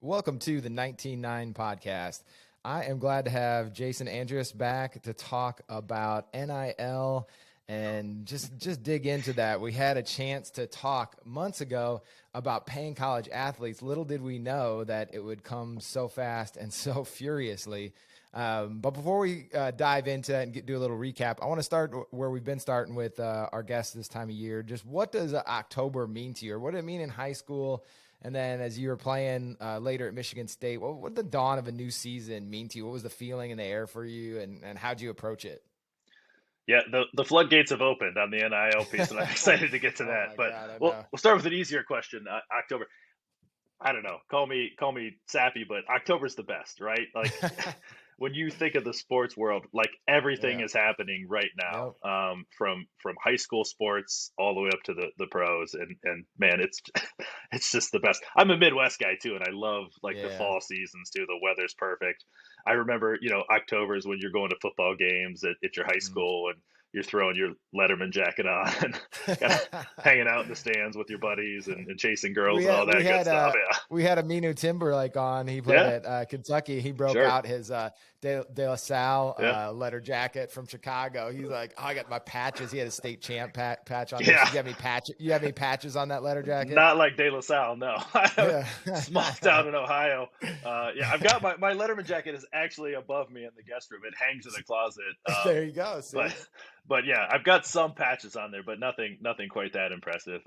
Welcome to the 19.9 podcast. I am glad to have Jason Andreas back to talk about NIL and just dig into that. We had a chance to talk months ago about paying college athletes. Little did we know that it would come so fast and so furiously. But before we dive into it and do a little recap, I want to start where we've been starting with our guests this time of year. Just what does October mean to you? Or what did it mean in high school? And then as you were playing later at Michigan State, what did the dawn of a new season mean to you? What was the feeling in the air for you, and how'd you approach it? Yeah, the floodgates have opened on the NIL piece, and I'm excited to get to Oh that. my But God, I we'll know. we'll start with an easier question. October. I don't know. Call me sappy, but October's the best, right? Like when you think of the sports world, like everything Yeah. is happening right Yep. now, from high school sports all the way up to the pros, and man, it's it's just the best. I'm a Midwest guy too, and I love like the Yeah. fall seasons too. The weather's perfect. I remember, October is when you're going to football games at your high Mhm. school, and you're throwing your Letterman jacket on and kind of hanging out in the stands with your buddies and chasing we girls and had all we that good had stuff. uh Yeah. we had Aminu Timberlake on. He played Yeah, at Kentucky. He broke sure. out his De La Salle Yeah. letter jacket from Chicago. He's like, oh, I got my patches. He had a state champ patch on there. So Yeah. you have any patch? You have any patches on that letter jacket? Not like De La Salle, no. I have Yeah. small town in Ohio. Yeah, I've got my Letterman jacket is actually above me in the guest room. It hangs in the closet. There you go. But See. but yeah, I've got some patches on there, but nothing quite that impressive.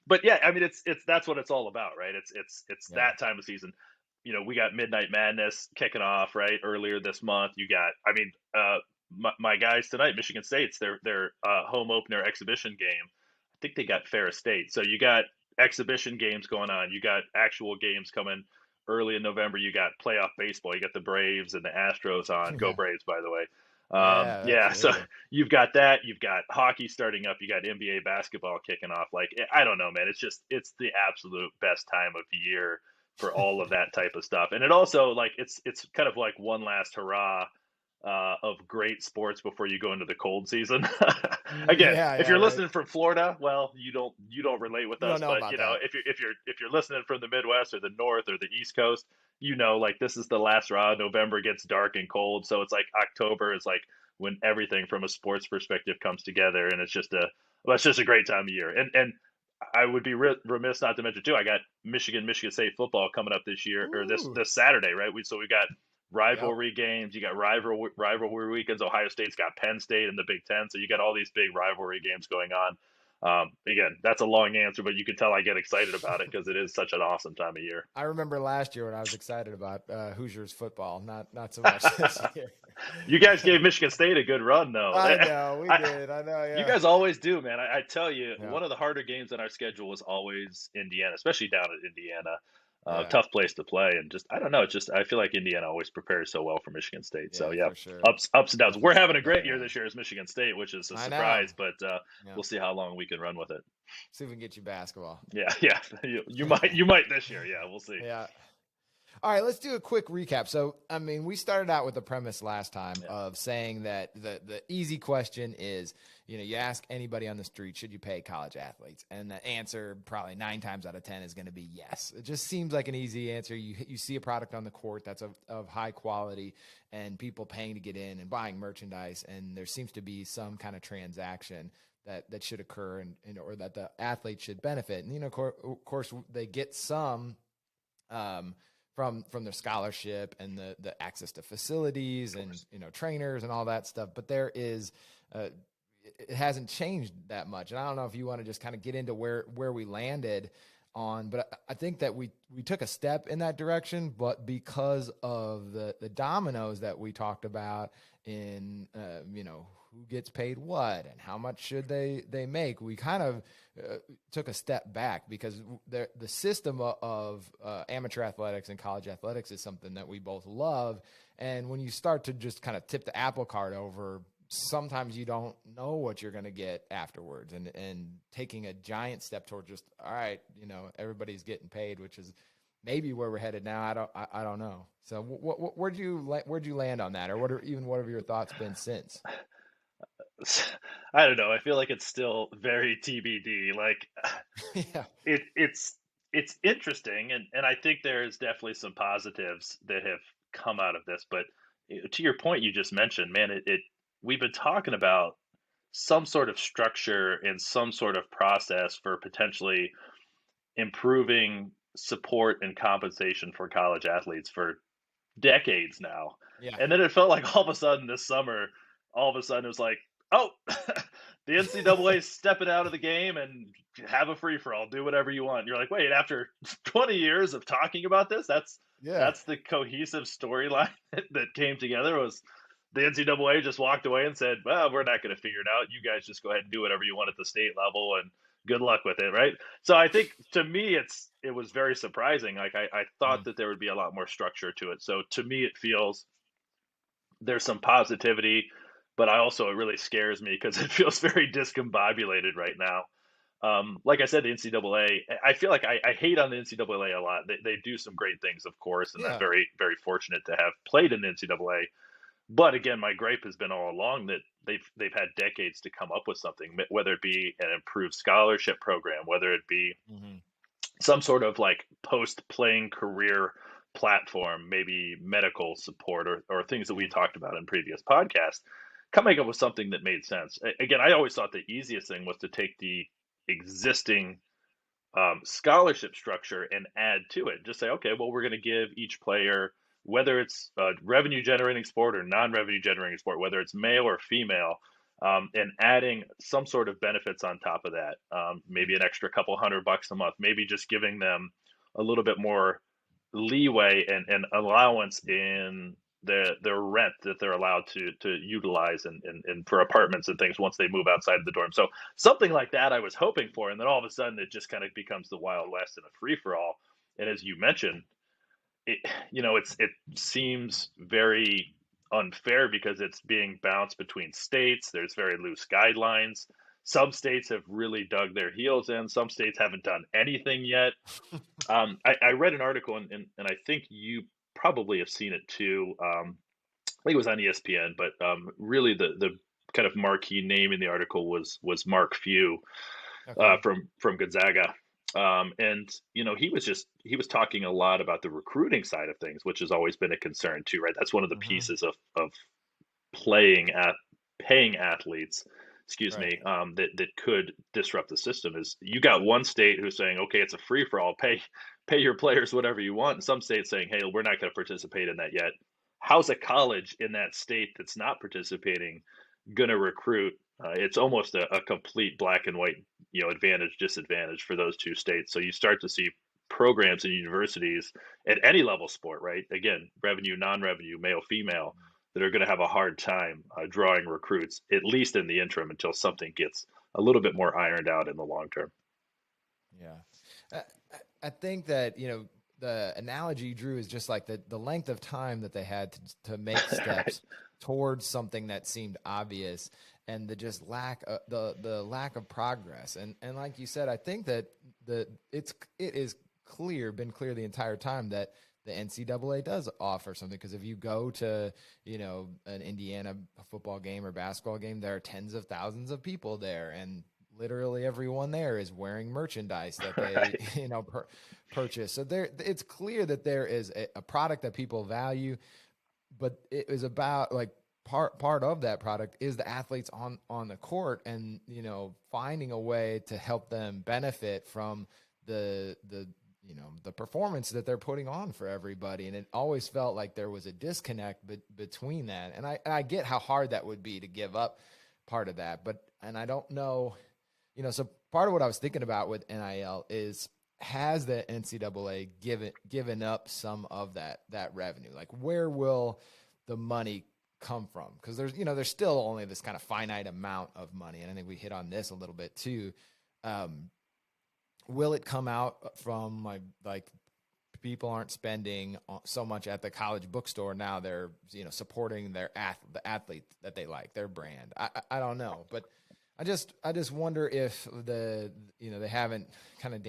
But yeah, I mean it's that's what it's all about, right? It's Yeah. that time of season. We got Midnight Madness kicking off right earlier this month. You got, I mean, my guys tonight, Michigan State's their home opener exhibition game. I think they got Ferris State. So you got exhibition games going on. You got actual games coming early in November. You got playoff baseball. You got the Braves and the Astros on. Go Yeah. Braves, by the way. Yeah. Yeah, so Absolutely. you've got that. You've got hockey starting up. You got NBA basketball kicking off. Like, I don't know, man. It's the absolute best time of year for all of that type of stuff. And it also, like, it's kind of like one last hurrah of great sports before you go into the cold season. Again, Yeah. if Yeah. you're Right. listening from Florida, well, you don't relate with You don't us. know But about that. if you're listening from the Midwest or the North or the East Coast, like this is the last raw. November gets dark and cold, so it's like October is like when everything from a sports perspective comes together, and it's just a great time of year. And I would be remiss not to mention too. I got Michigan State football coming up this year or this Ooh. this Saturday, right? We got Yep. rivalry games. You got rivalry weekends. Ohio State's got Penn State in the Big Ten, so you got all these big rivalry games going on. Again, that's a long answer, but you can tell I get excited about it because it is such an awesome time of year. I remember last year when I was excited about Hoosiers football. Not so much this year. You guys gave Michigan State a good run, though. I know we I, did. I know. you Yeah. guys always do, man. I tell you, Yeah. one of the harder games on our schedule was always Indiana, especially down at Indiana. Yeah. Tough place to play, and just I don't know. It's just I feel like Indiana always prepares so well for Michigan State. So Yeah. yeah, For sure. ups and downs. Definitely We're some having a tough great year games. this year as Michigan State, which is a I know. surprise, but Yeah. we'll see how long we can run with it. See if we can get you basketball. Yeah, yeah. You might this year. Yeah, we'll see. Yeah. All right, let's do a quick recap. So, I mean, we started out with the premise last time Yeah. of saying that the easy question is, you ask anybody on the street, should you pay college athletes? And the answer probably 9 times out of 10 is going to be yes. It just seems like an easy answer. You see a product on the court that's of high quality and people paying to get in and buying merchandise, and there seems to be some kind of transaction that should occur or that the athlete should benefit. And, of course, they get some from their scholarship and the access to facilities Of and course. trainers and all that stuff. But there is it hasn't changed that much. And I don't know if you want to just kind of get into where we landed on, but I think that we took a step in that direction, but because of the dominoes that we talked about in who gets paid what and how much should they make, we kind of took a step back because the system of amateur athletics and college athletics is something that we both love. And when you start to just kind of tip the apple cart over, sometimes you don't know what you're going to get afterwards, and taking a giant step toward just, all right, everybody's getting paid, which is maybe where we're headed now. I don't know. So where'd you land on that? Or what have your thoughts been since? I don't know. I feel like it's still very TBD. Like Yeah. it's it's interesting, and I think there's definitely some positives that have come out of this. But to your point, you just mentioned, man, it we've been talking about some sort of structure and some sort of process for potentially improving support and compensation for college athletes for decades now. Yeah. And then it felt like all of a sudden this summer, all of a sudden it was like, oh, the NCAA is stepping out of the game and have a free for all, do whatever you want. You're like, wait, after 20 years of talking about this, Yeah. that's the cohesive storyline that came together was the NCAA just walked away and said, well, we're not going to figure it out. You guys just go ahead and do whatever you want at the state level and good luck with it, right? So I think to me it was very surprising. Like I thought Mm. that there would be a lot more structure to it. So to me it feels there's some positivity, but I also it really scares me because it feels very discombobulated right now. Like I said, the NCAA, I feel like I hate on the NCAA a lot. They do some great things, of course, and I'm Yeah. very, very fortunate to have played in the NCAA. But again, my gripe has been all along that they've had decades to come up with something, whether it be an improved scholarship program, whether it be Hmm. some sort of like post playing career platform, maybe medical support or things that Yeah. we talked about in previous podcasts, coming up with something that made sense. Again, I always thought the easiest thing was to take the existing scholarship structure and add to it. Just say, okay, well, we're going to give each player, whether it's a revenue generating sport or non revenue generating sport, whether it's male or female, and adding some sort of benefits on top of that. Maybe an extra couple $100 a month, maybe just giving them a little bit more leeway and allowance in their rent that they're allowed to utilize and for apartments and things once they move outside of the dorm. So something like that I was hoping for, and then all of a sudden it just kind of becomes the Wild West and a free for all. And as you mentioned, it it seems very unfair because it's being bounced between states. There's very loose guidelines. Some states have really dug their heels in. Some states haven't done anything yet. I read an article, and I think you probably have seen it too. I think it was on ESPN, but really the kind of marquee name in the article was Mark Few Okay. from Gonzaga. And he was talking a lot about the recruiting side of things, which has always been a concern too, right? That's one of the Hmm. pieces of playing at paying athletes, excuse Right. me, that could disrupt the system. Is you got one state who's saying, okay, it's a free for all, pay your players whatever you want, and some states saying, hey, we're not going to participate in that yet. How's a college in that state that's not participating going to recruit? It's almost a complete black and white, advantage disadvantage for those two states. So you start to see programs and universities at any level sport, right? Again, revenue, non-revenue, male, female, that are going to have a hard time drawing recruits, at least in the interim, until something gets a little bit more ironed out in the long term. Yeah. I, I think that, the analogy you drew is just like the length of time that they had to make Right. steps towards something that seemed obvious, and the just lack of the lack of progress. And like you said, I think that it is been clear the entire time that the NCAA does offer something, because if you go to, an Indiana football game or basketball game, there are tens of thousands of people there, and literally everyone there is wearing merchandise that they Right. purchase. So it's clear that there is a product that people value, but it is about, like, part of that product is the athletes on the court, and finding a way to help them benefit from the performance that they're putting on for everybody. And it always felt like there was a disconnect between that. And I get how hard that would be to give up part of that, and I don't know, so part of what I was thinking about with NIL is, has the NCAA given up some of that revenue? Like, where will the money come from? Because there's still only this kind of finite amount of money, and I think we hit on this a little bit too. Will it come out from like people aren't spending so much at the college bookstore now? They're supporting the athlete that they like, their brand. I don't know, but I just wonder if they haven't kind of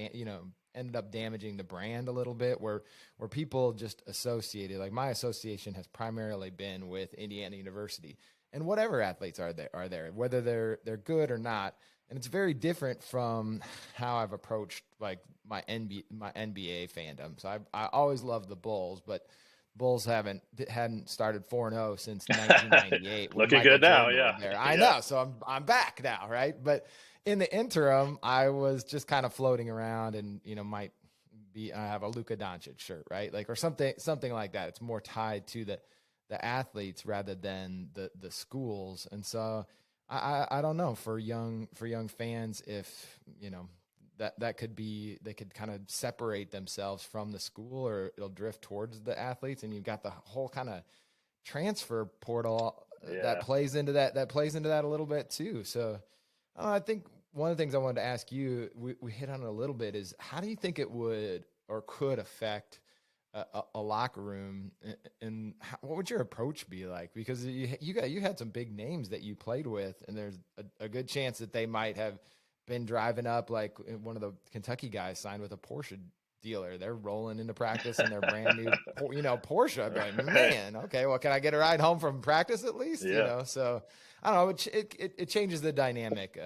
ended up damaging the brand a little bit, where people just associated, like, my association has primarily been with Indiana University, and whatever athletes are there, whether they're good or not. And it's very different from how I've approached, like, my NBA fandom. So I always loved the Bulls, but Bulls hadn't started 4-0 since 1998 when Looking Michael good now, Jordan yeah. was there. I Yeah. know, so I'm back now, right? But in the interim, I was just kind of floating around, and might be I have a Luka Doncic shirt, right? Like, or something like that. It's more tied to the athletes rather than the schools, and so I don't know, for young fans, if that could be, they could kind of separate themselves from the school, or it'll drift towards the athletes, and you've got the whole kind of transfer portal that Yeah. plays into that a little bit too. So I think one of the things I wanted to ask you, we hit on it a little bit, is how do you think it would or could affect a locker room, and what would your approach be like? Because you had some big names that you played with, and there's a good chance that they might have been driving up, like one of the Kentucky guys signed with a Porsche dealer. They're rolling into practice in their brand new, Porsche. I'd be like, Right. man, okay, well, can I get a ride home from practice at least? Yeah. So I don't know. It changes the dynamic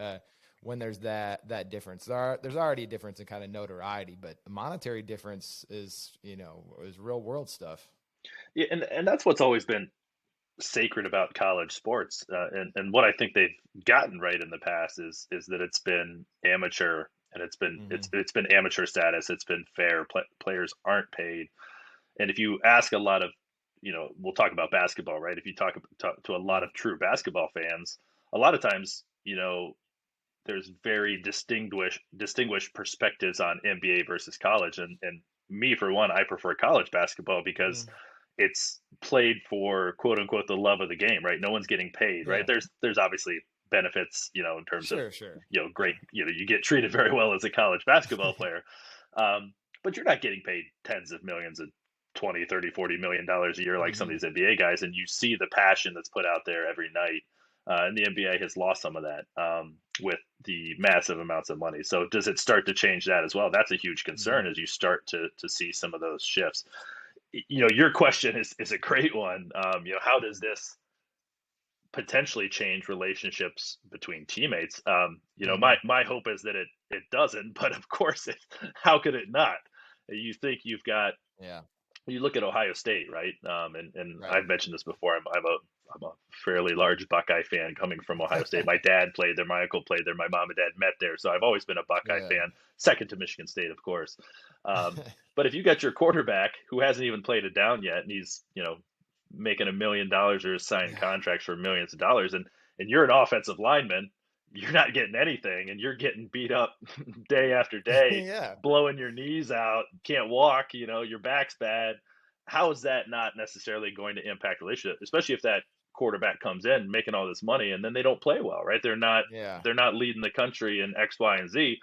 when there's that difference. There's already a difference in kind of notoriety, but the monetary difference is real world stuff. Yeah, and that's what's always been sacred about college sports, and what I think they've gotten right in the past is that it's been amateur, and Mm-hmm. it's been amateur status. It's been fair. Players aren't paid, and if you ask a lot of, we'll talk about basketball, right? If you talk to a lot Yeah. of true basketball fans, a lot of times, there's very distinguished perspectives on NBA versus college, and me for one, I prefer college basketball because Mm. it's played for quote unquote the love of the game, right? No one's getting paid, right? Yeah. There's obviously benefits, in terms of, Sure. great, Yeah. you get treated very well as a college basketball player, but you're not getting paid tens of millions of 20, 30, 40 million dollars a year like some of Mm-hmm. these NBA guys, and you see the passion that's put out there every night. And the NBA has lost some of that, with the massive amounts of money. So does it start to change that as well? That's a huge Mm-hmm. concern as you start to see some of those shifts. Your question is a great one. How does this potentially change relationships between teammates? Mm-hmm. My hope is that it doesn't, but of course, how could it not? You think you've got Yeah. You look at Ohio State, right? And Right. I've mentioned this before. I'm a fairly large Buckeye fan coming from Ohio State. My dad played there. My uncle played there. My mom and dad met there. So I've always been a Buckeye Yeah. fan, second to Michigan State, of course. But if you got your quarterback who hasn't even played it down yet, and he's making $1 million or signing Yeah. contracts for millions of dollars, and you're an offensive lineman, you're not getting anything, and you're getting beat up day after day, Yeah. blowing your knees out, can't walk, your back's bad. How is that not necessarily going to impact relationship, especially if that quarterback comes in making all this money and then they don't play well, right? Yeah. They're not leading the country in X, Y, and Z.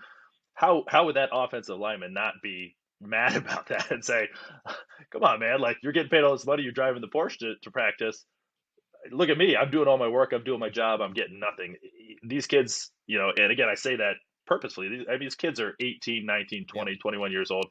How would that offensive lineman not be mad about that and say, "Come on, man! Like, you're getting paid all this money, you're driving the Porsche to practice. Look at me, I'm doing all my work, I'm doing my job, I'm getting nothing." These kids, and again, I say that purposefully. These kids are 18, 19, Yep. 20, 21 years old.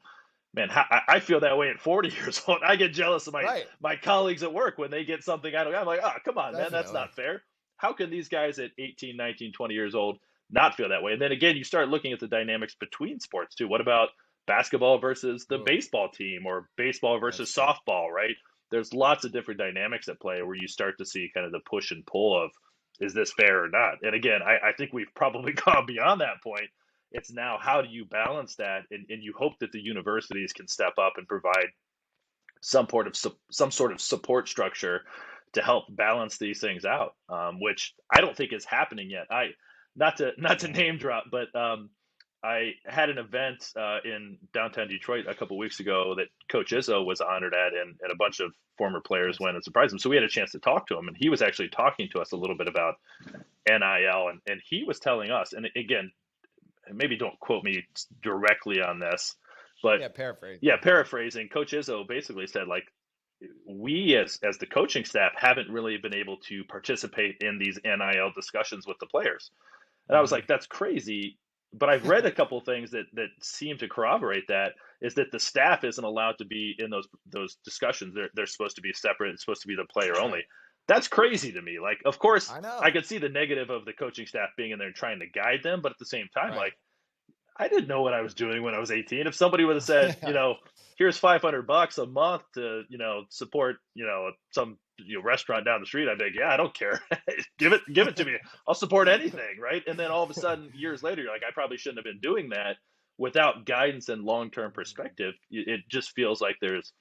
Man, I feel that way at 40 years old. I get jealous of Right. my colleagues at work when they get something I don't. I'm like, oh, come on, man, that's Definitely. not fair. How can these guys at 18, 19, 20 years old not feel that way? And then again, you start looking at the dynamics between sports too. What about basketball versus the Oh, baseball team, or baseball that's versus true. softball, right? There's lots of different dynamics at play where you start to see kind of the push and pull of, is this fair or not? And again, I think we've probably gone beyond that point. It's now, how do you balance that, and you hope that the universities can step up and provide some sort of support structure to help balance these things out, which I don't think is happening yet. I not to Yeah. name drop, but I had an event in downtown Detroit a couple weeks ago that Coach Izzo was honored at, and a bunch of former players Nice. went and surprised him. So we had a chance to talk to him, and he was actually talking to us a little bit about NIL, and he was telling us, and again, maybe don't quote me directly on this, but Yeah. yeah, Paraphrasing. Yeah. paraphrasing, Coach Izzo basically said, like, we as the coaching staff haven't really been able to participate in these NIL discussions with the players. And I was Mm-hmm. like, that's crazy. But I've read a couple things that seem to corroborate that, is that the staff isn't allowed to be in those discussions. They're supposed to be separate. It's supposed to be the player only. Right. That's crazy to me. Like, of course, I I know. could see the negative of the coaching staff being in there trying to guide them, but at the same time, Right. like, I didn't know what I was doing when I was 18. If somebody would have said, Yeah. here's $500 a month to, support, some restaurant down the street, I'd be like, yeah, I don't care. Give it to me. I'll support anything, right? And then all of a sudden, years later, you're like, I probably shouldn't have been doing that. Without guidance and long term perspective, it just feels like there's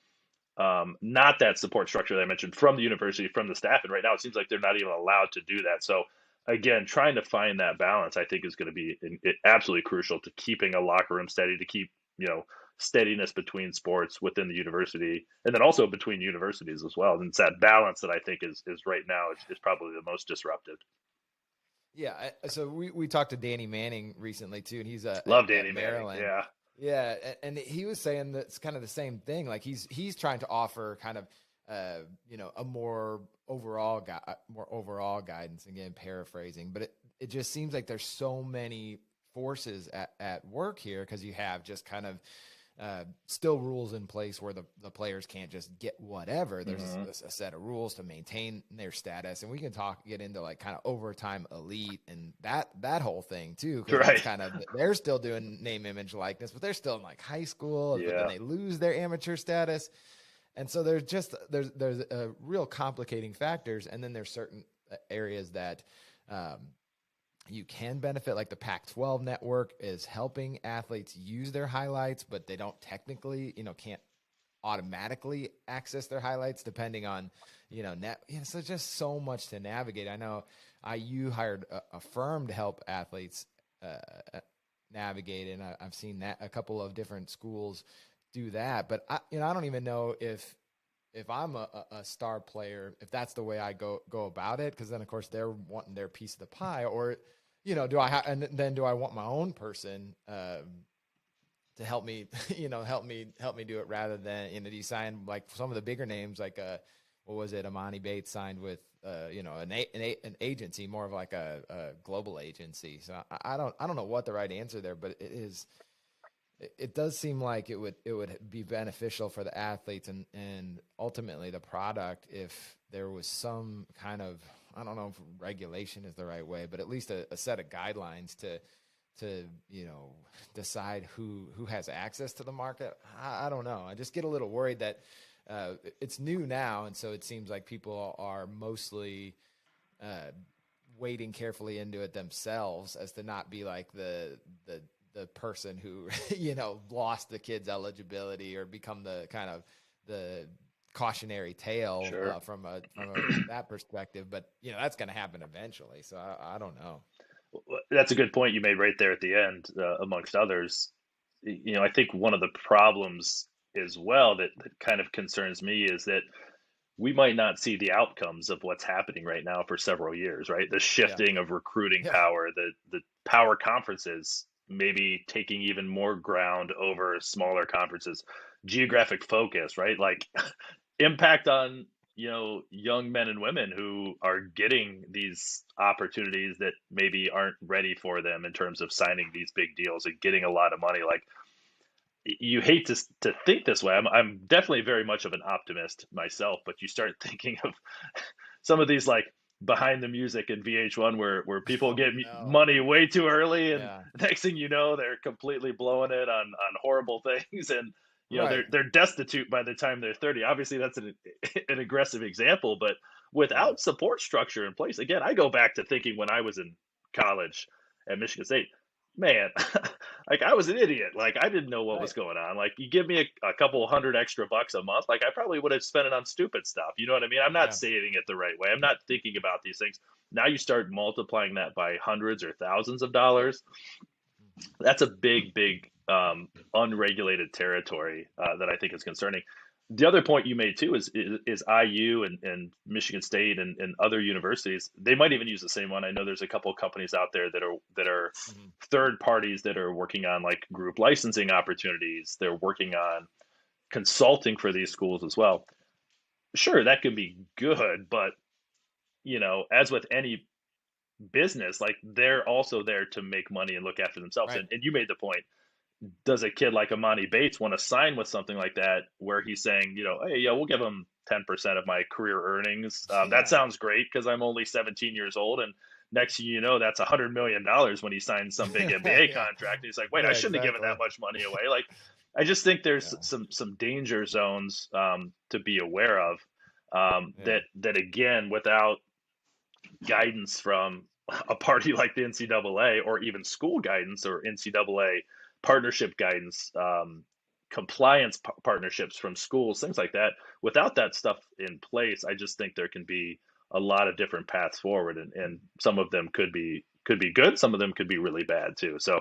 not that support structure that I mentioned from the university, from the staff. And right now, it seems like they're not even allowed to do that. So, again, trying to find that balance, I think, is going to be absolutely crucial to keeping a locker room steady, to keep, steadiness between sports within the university, and then also between universities as well. And it's that balance that I think is right now is probably the most disrupted. Yeah. So we talked to Danny Manning recently too, and he's Love at Danny Manning. Maryland. Yeah. Yeah, and he was saying that's kind of the same thing. Like he's trying to offer kind of a more overall guidance. Again, paraphrasing, but it just seems like there's so many forces at work here, because you have just kind of still rules in place where the players can't just get whatever. There's a set of rules to maintain their status, and we can get into like kind of overtime elite and that whole thing too. Right. It's kind of, they're still doing name, image, likeness, but they're still in like high school, but then they lose their amateur status. And so there's a real complicating factors. And then there's certain areas that, you can benefit, like the Pac-12 network is helping athletes use their highlights, but they don't technically, can't automatically access their highlights depending on, net. So just so much to navigate. I know IU hired a firm to help athletes navigate, and I've seen that a couple of different schools do that. But I don't even know if I'm a star player, if that's the way I go about it, because then of course they're wanting their piece of the pie, or do I want my own person to help me, help me do it, rather than, do you sign like some of the bigger names, like what was it? Amani Bates signed with an agency, more of like a global agency. So I don't know what the right answer there, but it does seem like it would be beneficial for the athletes and ultimately the product if there was some kind of, I don't know if regulation is the right way, but at least a set of guidelines to decide who has access to the market. I don't know. I just get a little worried that it's new now, and so it seems like people are mostly wading carefully into it themselves, as to not be like the person who lost the kid's eligibility or become the kind of the cautionary tale. Sure. From that perspective. But that's going to happen eventually. So I don't know. That's a good point you made right there at the end, amongst others. I think one of the problems as well that kind of concerns me is that we might not see the outcomes of what's happening right now for several years, right? The shifting of recruiting Yeah. power, the power conferences maybe taking even more ground over smaller conferences, geographic focus, right? Like impact on, young men and women who are getting these opportunities that maybe aren't ready for them in terms of signing these big deals and getting a lot of money. Like, you hate to think this way. I'm definitely very much of an optimist myself, but you start thinking of some of these like behind the music in VH1 where people get No. money way too early, and Yeah. next thing you know they're completely blowing it on horrible things, and Right. they're destitute by the time they're 30. Obviously that's an aggressive example, but Yeah. without support structure in place, again, I go back to thinking when I was in college at Michigan State, man, like I was an idiot. Like I didn't know what was Right. going on. Like you give me a couple hundred extra bucks a month, like I probably would have spent it on stupid stuff. You know what I mean? I'm not Yeah. saving it the right way. I'm not thinking about these things. Now you start multiplying that by hundreds or thousands of dollars. That's a big unregulated territory that I think is concerning. The other point you made too is IU and Michigan State and other universities. They might even use the same one. I know there's a couple of companies out there that are Mhm. third parties that are working on like group licensing opportunities. They're working on consulting for these schools as well. Sure, that could be good, but as with any business, like they're also there to make money and look after themselves. Right. And you made the point, does a kid like Amani Bates want to sign with something like that where he's saying, hey, yeah, we'll give him 10% of my career earnings? That Yeah. sounds great because I'm only 17 years old and Next thing you know, that's $100 million when he signs some big NBA Yeah. contract. And he's like, wait, I Yeah, shouldn't have given exactly. that much money away. Like, I just think there's Yeah. some danger zones to be aware of. Yeah. That again, without guidance from a party like the NCAA, or even school guidance or NCAA partnership guidance, compliance partnerships from schools, things like that. Without that stuff in place, I just think there can be a lot of different paths forward, and some of them could be good, some of them could be really bad too. So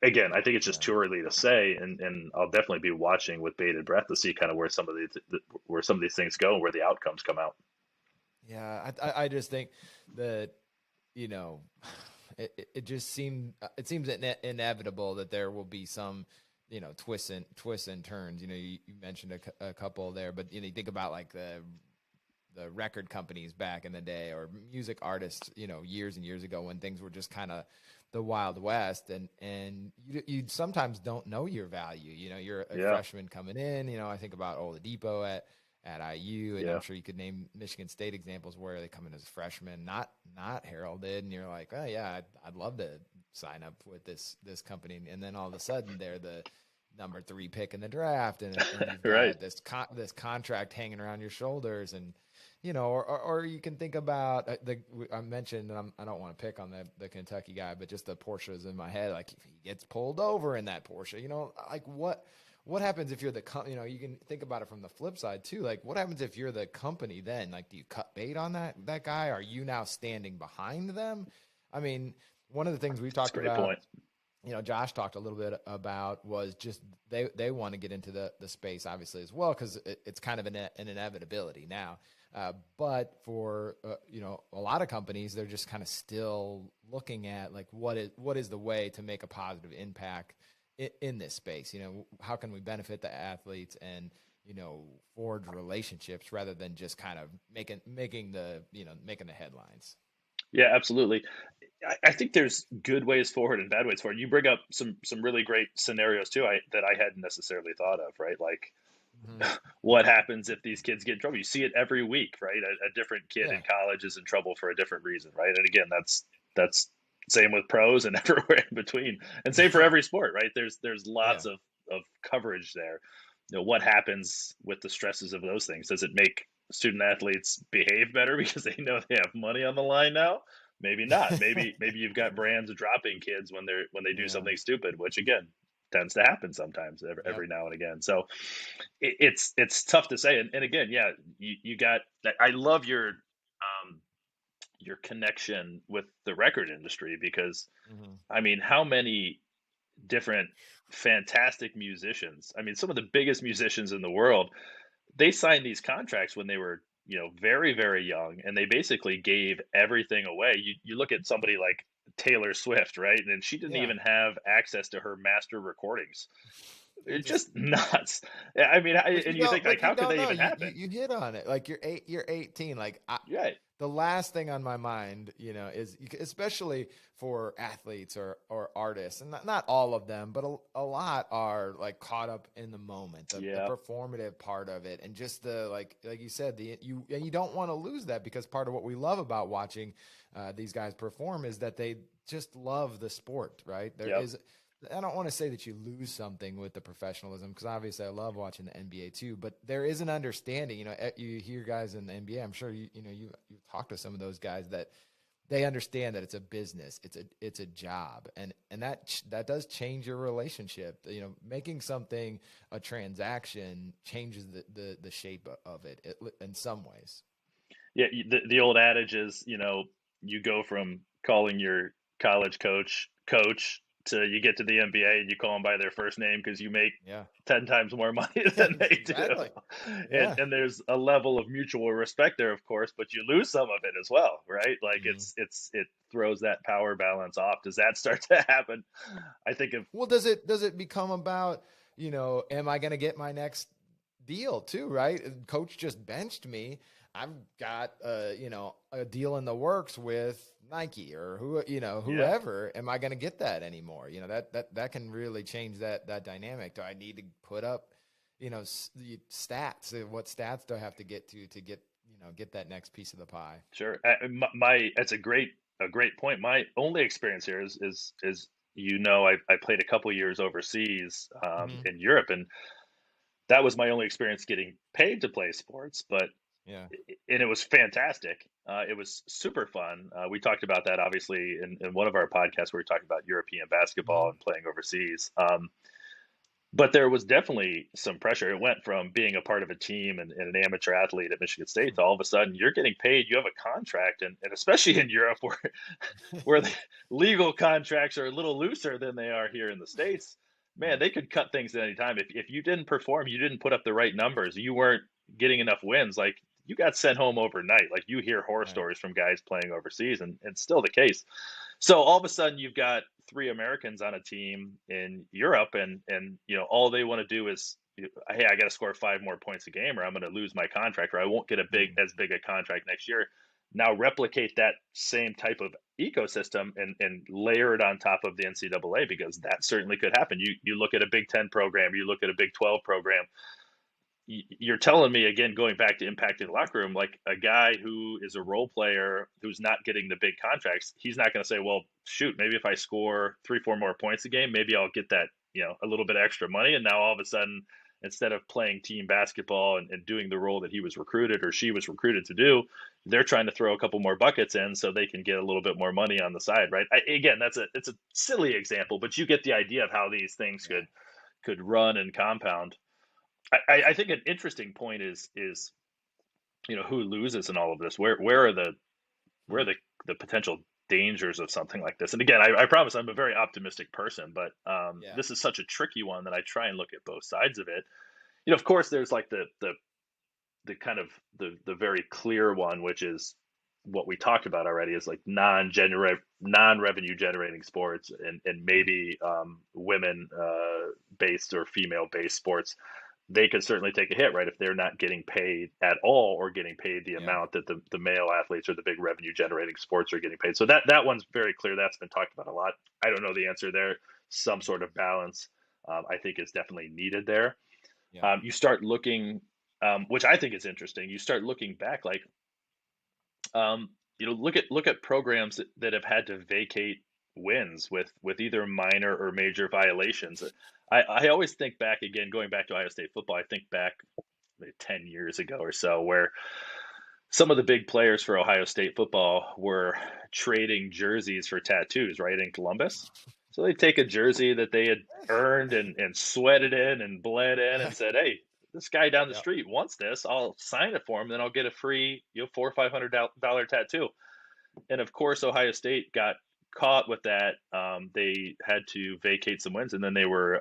again, I think it's just Yeah. too early to say, and I'll definitely be watching with bated breath to see kind of where some of these things go and where the outcomes come out. Yeah. I just think that, you know, it just seems inevitable that there will be some, you know, twists and turns. You know, you mentioned a couple there, but you know, you think about like the record companies back in the day, or music artists, you know, years and years ago, when things were just kind of the Wild West, and you sometimes don't know your value. You know, you're a Yeah, freshman coming in. You know, I think about Oladipo at IU, and I'm yeah. sure you could name Michigan State examples where they come in as freshmen, not heralded, and you're like, oh yeah, I'd love to sign up with this company, and then all of a sudden they're the number 3 pick in the draft, and you've Right. got this contract hanging around your shoulders, and you know, or you can think about I mentioned, and I don't want to pick on the Kentucky guy, but just the Porsches in my head, like if he gets pulled over in that Porsche, you know, like what happens if you're you know, you can think about it from the flip side too. Like, what happens if you're the company then? Like, do you cut bait on that guy? Are you now standing behind them? I mean, one of the things we've That's a talked great about, point. you know, Josh talked a little bit about, was just they want to get into the space obviously as well, because it's kind of an inevitability now. But for you know, a lot of companies, they're just kind of still looking at like what is the way to make a positive impact in this space. You know, how can we benefit the athletes and, you know, forge relationships rather than just kind of making the, you know, making the headlines. Yeah, absolutely. I think there's good ways forward and bad ways forward. You bring up some really great scenarios too. That I hadn't necessarily thought of. Right, like Mm-hmm. what happens if these kids get in trouble? You see it every week, right? A different kid in Yeah. college is in trouble for a different reason, right? And again, that's same with pros and everywhere in between, and same for Yeah. every sport, right? There's Yeah. lots of coverage there. You know, what happens with the stresses of those things? Does it make student athletes behave better because they know they have money on the line now? Maybe not. Maybe you've got brands dropping kids when they do Yeah. something stupid, which again tends to happen sometimes Yep. every now and again. So it's tough to say. And again, yeah, you got. I love your connection with the record industry, because Mm-hmm. I mean, how many different fantastic musicians? I mean, some of the biggest musicians in the world, they signed these contracts when they were, very, very young, and they basically gave everything away. You look at somebody like Taylor Swift, right? And she didn't Yeah. even have access to her master recordings. It It's just, just nuts. Yeah, I mean, and you think like, but you how could don't they know. even happen? You hit on it. Like you're 18. Like Right. the last thing on my mind, you know, is especially for athletes or artists, and not all of them, but a lot are like caught up in the moment, the Yeah. performative part of it, and just the like you said, you don't want to lose that, because part of what we love about watching these guys perform is that they just love the sport, right? There Yep. is. I don't want to say that you lose something with the professionalism, because obviously I love watching the NBA too, but there is an understanding. You know, you hear guys in the NBA. I'm sure you've talked to some of those guys that they understand that it's a business, it's a job, and that does change your relationship. You know, making something a transaction changes the shape of it in some ways. Yeah. The old adage is, you go from calling your college coach to you get to the NBA and you call them by their first name because you make Yeah, 10 times more money yeah, than they do. exactly. And Yeah. there's a level of mutual respect there, of course, but you lose some of it as well, right? Like Mhm. it throws that power balance off. Does that start to happen? I think of Well, does it become about, you know, am I going to get my next deal too, right? Coach just benched me. I've got a deal in the works with Nike or yeah, whoever. Am I going to get that anymore? You know, that can really change that dynamic. Do I need to put up, the stats? What stats do I have to get to get, get that next piece of the pie? sure. My That's a great a great point. My only experience here is I played a couple years overseas Hmm. in Europe, and that was my only experience getting paid to play sports. But Yeah. and it was fantastic. It was super fun. We talked about that obviously in one of our podcasts where we talked about European basketball Hmm. and playing overseas. But there was definitely some pressure. It went from being a part of a team and an amateur athlete at Michigan State to all of a sudden you're getting paid, you have a contract, and especially in Europe where the legal contracts are a little looser than they are here in the States, man, Yeah. they could cut things at any time. If you didn't perform, you didn't put up the right numbers, you weren't getting enough wins, like you got sent home overnight. Like you hear horror Right. stories from guys playing overseas, and still the case. So all of a sudden you've got three Americans on a team in Europe, and all they want to do is, hey, I got to score 5 more points a game, or I'm going to lose my contract, or I won't get a big Mm. as big a contract next year. Now replicate that same type of ecosystem and layer it on top of the NCAA, because that certainly could happen. You look at a Big Ten program, you look at a Big 12 program, you're telling me again, going back to impacting the locker room, like a guy who is a role player who's not getting the big contracts, he's not going to say, well, shoot, maybe if I score 3 4 more points a game, maybe I'll get that, a little bit of extra money. And now all of a sudden, instead of playing team basketball and doing the role that he was recruited or she was recruited to do, they're trying to throw a couple more buckets in so they can get a little bit more money on the side, right? Again, it's a silly example, but you get the idea of how these things Yeah. could run and compound. I think an interesting point is who loses in all of this. Where are where Hmm. are the potential dangers of something like this? And again, I promise I'm a very optimistic person, but Yeah. this is such a tricky one that I try and look at both sides of it. Of course, there's like the kind of the very clear one, which is what we talked about already, is like non-revenue generating sports, and Hmm. maybe women based or female based sports. They could certainly take a hit, right, if they're not getting paid at all, or getting paid the Yeah. amount that the male athletes or the big revenue generating sports are getting paid. So that one's very clear. That's been talked about a lot. I don't know the answer there. Some sort of balance, I think, is definitely needed there. Yeah. You start looking, which I think is interesting. You start looking back, like, look at programs that have had to vacate wins with either minor or major violations. I always think back, again, going back to Ohio State football. I think back maybe 10 years ago or so, where some of the big players for Ohio State football were trading jerseys for tattoos, right, in Columbus. So they take a jersey that they had earned and sweated in and bled in, and said, "Hey, this guy down the Yep. street wants this. I'll sign it for him, then I'll get a free, $400 or $500 tattoo." And of course, Ohio State got caught with that. They had to vacate some wins, and then they were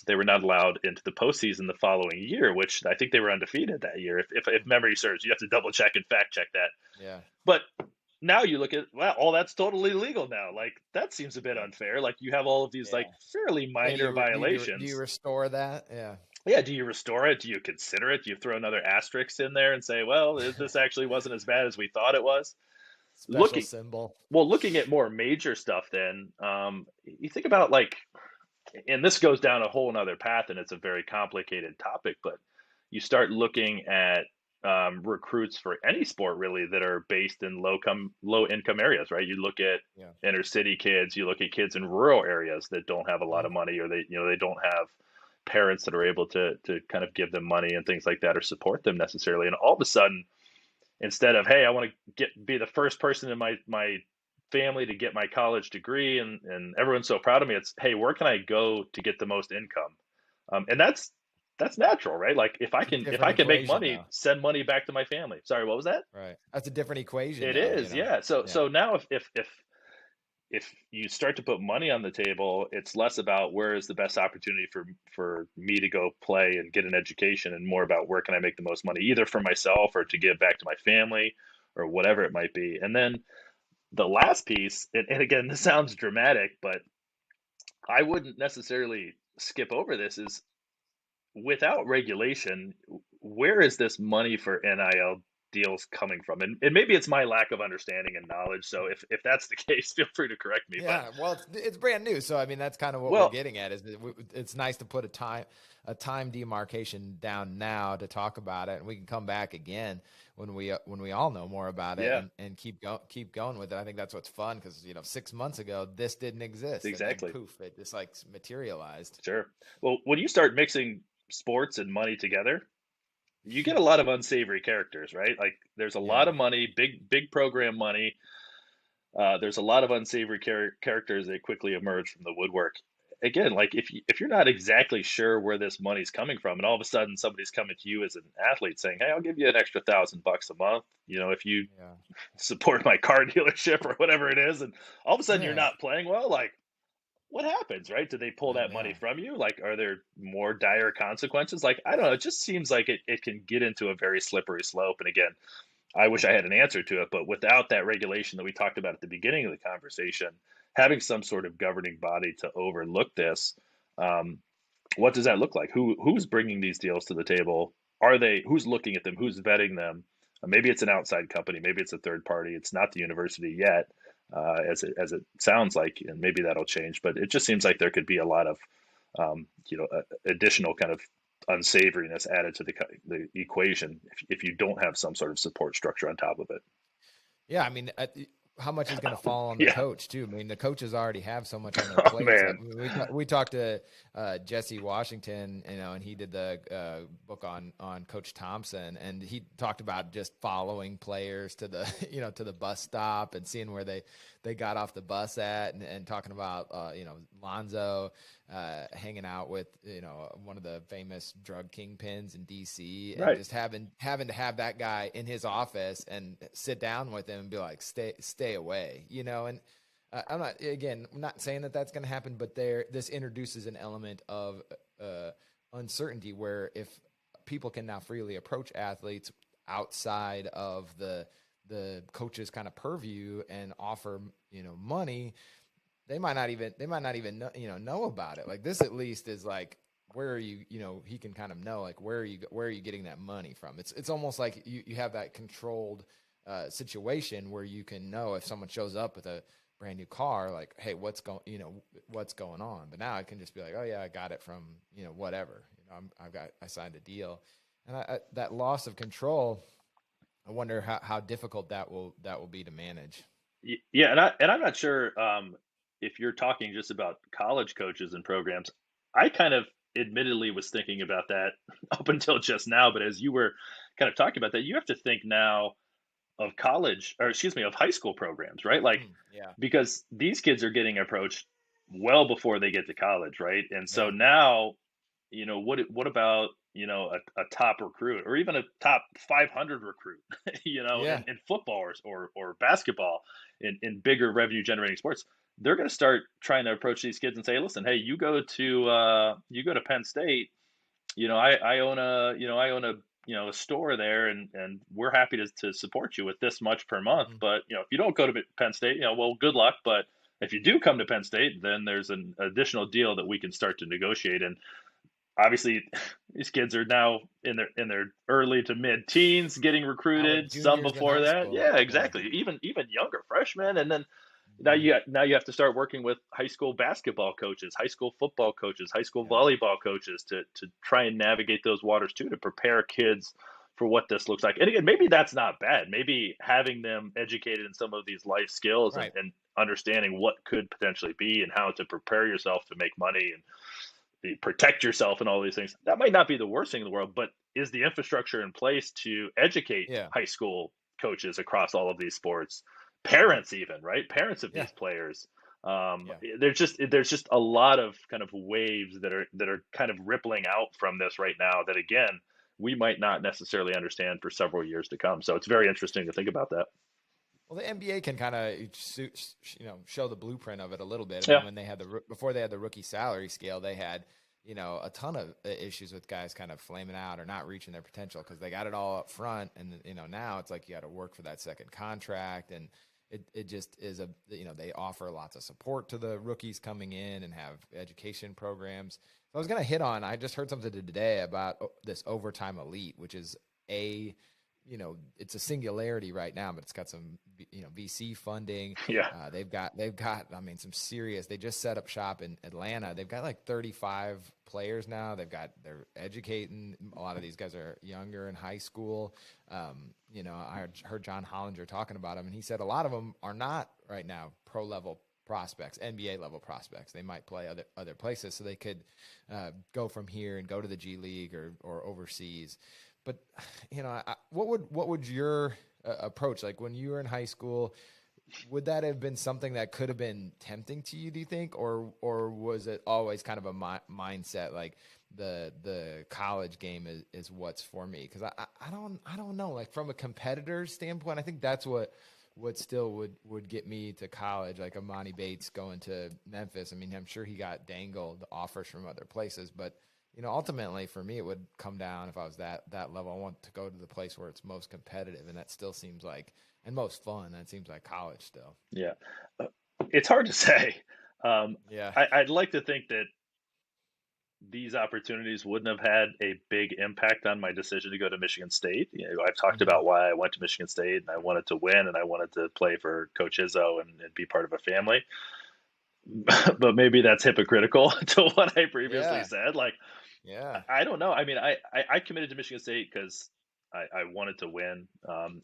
not allowed into the postseason the following year, which I think they were undefeated that year. If memory serves, you have to double check and fact check that. Yeah. But now you look at, well, all that's totally legal now. Like that seems a bit Yep. unfair. Like you have all of these like Yeah. fairly And minor do you violations. restore that? Yeah. Yeah, do you restore it? Do you consider it? Do you throw another asterisk in there and say, well, this actually wasn't as bad as we thought it was? Special Looking symbol. looking at more major stuff, then you think about, like, and this goes down a whole nother path, and it's a very complicated topic, but you start looking at recruits for any sport really that are based in low income areas, right? You look at Yeah. inner city kids, you look at kids in rural areas that don't have a lot Mhm. of money, or they don't have parents that are able to kind of give them money and things like that, or support them necessarily. And all of a sudden, instead of, hey, I want to be the first person in my family to get my college degree, and everyone's so proud of me, it's, hey, where can I go to get the most income? And that's natural, right? Like if i It's a can if different i can make equation money, now. send money back to my family. Sorry, what was that? Right. That's a different equation It now, is, yeah. so Yeah. so now if you start to put money on the table, it's less about where is the best opportunity for me to go play and get an education, and more about where can I make the most money, either for myself or to give back to my family, or whatever it might be. And then the last piece, and again, this sounds dramatic, but I wouldn't necessarily skip over this, is without regulation, where is this money for NIL deals coming from? And maybe it's my lack of understanding and knowledge. So if that's the case, feel free to correct me. But Yeah, well, it's brand new, so I mean that's kind of what we're well, getting at. Is that it's nice to put a time demarcation down now to talk about it, and we can come back again when we all know more about it yeah, and keep going with it. I think that's what's fun because 6 months ago this didn't exist, and then exactly. poof, it just like materialized. Sure. Well, when you start mixing sports and money together, you get Yeah, a lot of unsavory characters, right? Like there's a lot yeah, of money, big program money. There's a lot of unsavory characters that quickly emerge from the woodwork. Again, like if you're not exactly sure where this money's coming from, and all of a sudden somebody's coming to you as an athlete saying, "Hey, I'll give you an extra $1,000 a month," if you yeah, support my car dealership or whatever it is, and all of a sudden you're yeah. not playing well, like what happens, right? Do they pull I that money know. from you? Like, are there more dire consequences? Like, I don't know. It just seems like it can get into a very slippery slope. And again, I wish I had an answer to it, but without that regulation that we talked about at the beginning of the conversation, having some sort of governing body to overlook this, um, what does that look like? Who's bringing these deals to the table? Who's looking at them? Who's vetting them? Maybe it's an outside company. Maybe it's a third party. It's not the university yet, as it sounds like, and maybe that'll change. But it just seems like there could be a lot of additional kind of unsavoriness added to the equation if you don't have some sort of support structure on top of it. Yeah, I mean, how much is going to fall on the Yeah. coach too? I mean, the coaches already have so much on their Oh plates. man. We talked to Jesse Washington, and he did the book on Coach Thompson, and he talked about just following players to the to the bus stop and seeing where they got off the bus at, and talking about Lonzo hanging out with one of the famous drug kingpins in DC, and Right. just having to have that guy in his office and sit down with him and be like, stay away, and I'm not saying that that's going to happen, but this introduces an element of uncertainty where if people can now freely approach athletes outside of the coach's kind of purview and offer money, they might not even know about it. Like this at least is like, where are you, he can kind of know, like, where are you getting that money from? It's almost like you have that controlled situation where you can know if someone shows up with a brand new car, like, hey, what's going on? But now I can just be like, oh yeah, I got it from whatever. I signed a deal, and that loss of control, I wonder how difficult that will be to manage. Yeah, and I'm not sure if you're talking just about college coaches and programs. I kind of admittedly was thinking about that up until just now, but as you were kind of talking about that, you have to think now of college, or excuse me, of high school programs, right? Like Yeah, because these kids are getting approached well before they get to college, right? And so yeah, now, what about a top recruit or even a top 500 recruit, yeah. in football or basketball in bigger revenue generating sports? They're going to start trying to approach these kids and say, listen, hey, you go to Penn State. I own a store there, and we're happy to support you with this much per month. Mhm. But if you don't go to Penn State, well, good luck. But if you do come to Penn State, then there's an additional deal that we can start to negotiate. And obviously, these kids are now in their early to mid teens getting Now we're recruited. Some juniors in before high that, school. yeah, Yeah. exactly. Even younger freshmen, and then now Mhm. you have to start working with high school basketball coaches, high school football coaches, high school Yeah. volleyball coaches to try and navigate those waters too, to prepare kids for what this looks like. And again, maybe that's not bad. Maybe having them educated in some of these life skills and, Right. and understanding what could potentially be and how to prepare yourself to make money and protect yourself and all these things. That might not be the worst thing in the world, but is the infrastructure in place to educate Yeah. high school coaches across all of these sports, Right. parents even, right? Parents of Yeah. these players. Yeah. There's just a lot of kind of waves that are kind of rippling out from this right now that again we might not necessarily understand for several years to come. So it's very interesting to think about that. Well, the NBA can kind of show the blueprint of it a little bit. I Yeah. mean, when they had before they had the rookie salary scale, they had a ton of issues with guys kind of flaming out or not reaching their potential because they got it all up front, and now it's like you got to work for that second contract, and it just is they offer lots of support to the rookies coming in and have education programs. So I was gonna hit on. I just heard something today about this overtime elite, which is a it's a singularity right now, but it's got some, VC funding. Yeah. They've got, I mean, some serious, they just set up shop in Atlanta. They've got like 35 players now. They're educating. A lot of these guys are younger in high school. I heard John Hollinger talking about them, and he said a lot of them are not right now pro level prospects, NBA level prospects. They might play other places, so they could go from here and go to the G League or overseas. But what would your approach, like when you were in high school? Would that have been something that could have been tempting to you, do you think, or was it always kind of a mindset like the college game is what's for me? Because I don't know. Like from a competitor's standpoint, I think that's what still would get me to college. Like Amani Bates going to Memphis. I mean, I'm sure he got dangled offers from other places, but ultimately for me, it would come down if I was that level. I want to go to the place where it's most competitive, and that still seems like, and most fun. That seems like college still. Yeah. It's hard to say. Yeah. I'd like to think that these opportunities wouldn't have had a big impact on my decision to go to Michigan State. I've talked Mm-hmm. about why I went to Michigan State, and I wanted to win, and I wanted to play for Coach Izzo and be part of a family. But maybe that's hypocritical to what I previously Yeah. said. Like, Yeah. I don't know. I mean, I committed to Michigan State because I wanted to win.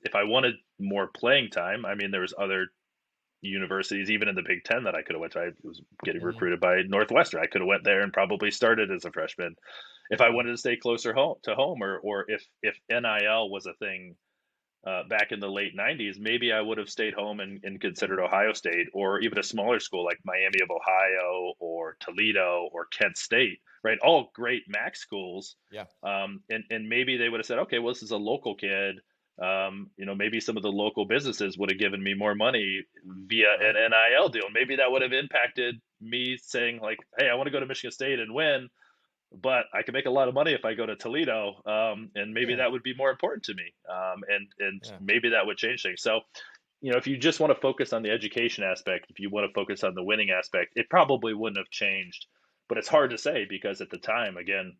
If I wanted more playing time, I mean, there was other universities, even in the Big Ten, that I could have went to. I was getting Mm-hmm. recruited by Northwestern. I could have went there and probably started as a freshman. If I Mm-hmm. wanted to stay closer home, or if NIL was a thing back in the late 90s, maybe I would have stayed home and considered Ohio State, or even a smaller school like Miami of Ohio or Toledo or Kent State, right? All great MAC schools. Yeah. And maybe they would have said, okay, well, this is a local kid. Maybe some of the local businesses would have given me more money via an Right. NIL deal. Maybe that would have impacted me saying like, hey, I want to go to Michigan State and win, but I can make a lot of money if I go to Toledo, and maybe Yeah. that would be more important to me, and Yeah. maybe that would change things. So, if you just want to focus on the education aspect, if you want to focus on the winning aspect, it probably wouldn't have changed. But it's hard to say because at the time, again,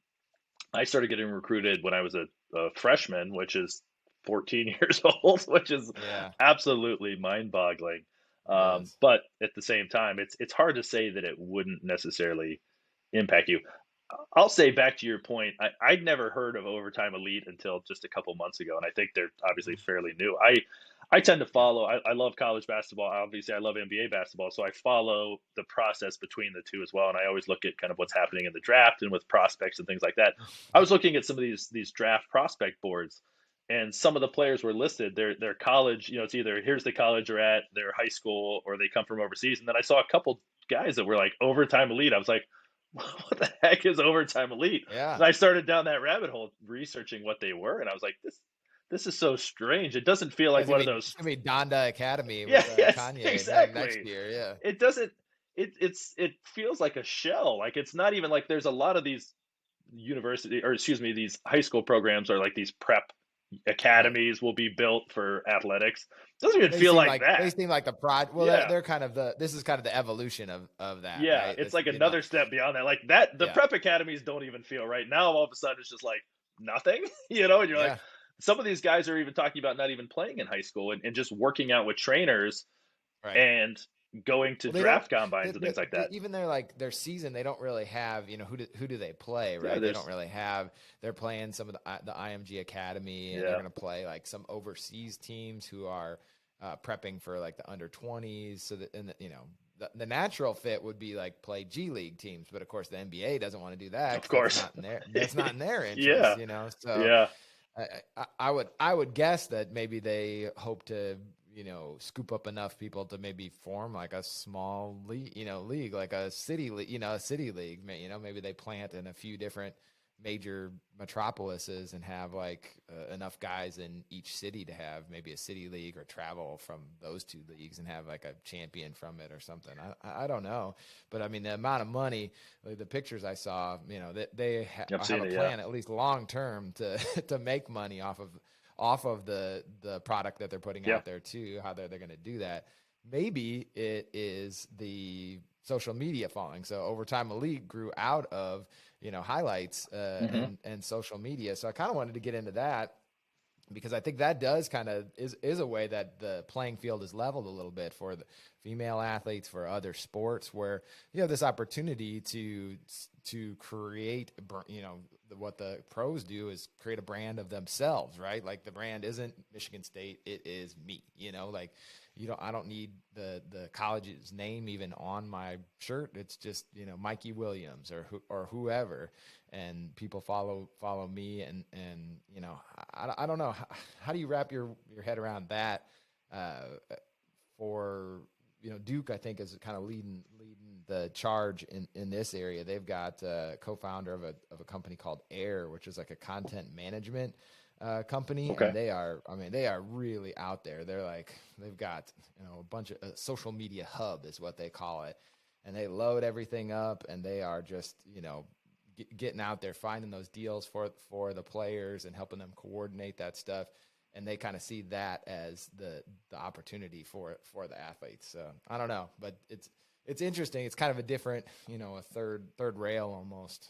I started getting recruited when I was a freshman, which is 14 years old, which is Yeah. absolutely mind-boggling. It is. But at the same time, it's hard to say that it wouldn't necessarily impact you. I'll say back to your point, I'd never heard of Overtime Elite until just a couple months ago, and I think they're obviously Mhm. fairly new. I tend to Yeah. follow. I love college basketball. Obviously, I love NBA basketball, so I follow the process between the two as well. And I always look at kind of what's happening in the draft and with prospects and things like that. I was looking at some of these draft prospect boards, and some of the players were listed. Their college, it's either here's the college they're at, their high school, or they come from overseas. And then I saw a couple guys that were like Overtime Elite. I was like, what the heck is Overtime Elite? Yeah. And I started down that rabbit hole researching what they were, and I was like, this is so strange. It doesn't feel Yeah, like one of those. it's gonna be Donda Academy Yeah, with yes, Kanye next exactly. year. Yeah. It doesn't. It feels like a shell. Like it's not even like there's a lot of these university, or excuse me, these high school programs are like these prep Right. academies will be built for athletics. It doesn't even feel like They that. seem like the prod. Well, Yeah. they're kind of this is kind of the evolution of that, Yeah, right? it's It's like another step beyond that. Like that, the Yeah. prep academies don't even feel right now. All of a sudden, it's just like nothing, and you're like, Yeah. some of these guys are even talking about not even playing in high school and just working out with trainers Right. and going to Well, they don't. draft combines and things like that. Even their season, they don't really have. Who do they play? Yeah, Right. They don't there's, really have. They're playing some of the IMG Academy, and they're yeah, going to play like some overseas teams who are prepping for like the under 20s. So that the natural fit would be like play G League teams, but of course the NBA doesn't want to do that of because that's course. not in their Yeah, interest. So yeah, I would guess that maybe they hope to scoop up enough people to maybe form like a small league like a city league, a city league. Maybe they plant in a few different major metropolises and have like enough guys in each city to have maybe a city league, or travel from those two leagues and have like a champion from it or something. I don't know, but I mean the amount of money, like the pictures I saw, they I've have seen a it. Yeah, plan at least long term to to make money off of the product that they're putting yeah, out there too. How they're going to do that? Maybe it is the social media following. So Overtime Elite grew out of highlights hmm and social media. So I kind of wanted to get into that because I think that does kind of is a way that the playing field is leveled a little bit for the female athletes, for other sports, where you have this opportunity to create, what the pros do is create a brand of themselves, right? Like the brand isn't Michigan State, it is me, like I don't need the college's name even on my shirt. It's just, Mikey Williams or whoever, and people follow me. And I don't know. How do you wrap your head around that? For, Duke, I think, is kind of leading the charge in this area. They've got a co-founder of a company called Air, which is like a content management company. Okay. And they are really out there. They've got, a bunch of social media hub is what they call it. And they load everything up, and they are just, getting out there, finding those deals for the players and helping them coordinate that stuff. And they kind of see that as the opportunity for the athletes. So I don't know, but it's interesting. It's kind of a different, a third rail almost.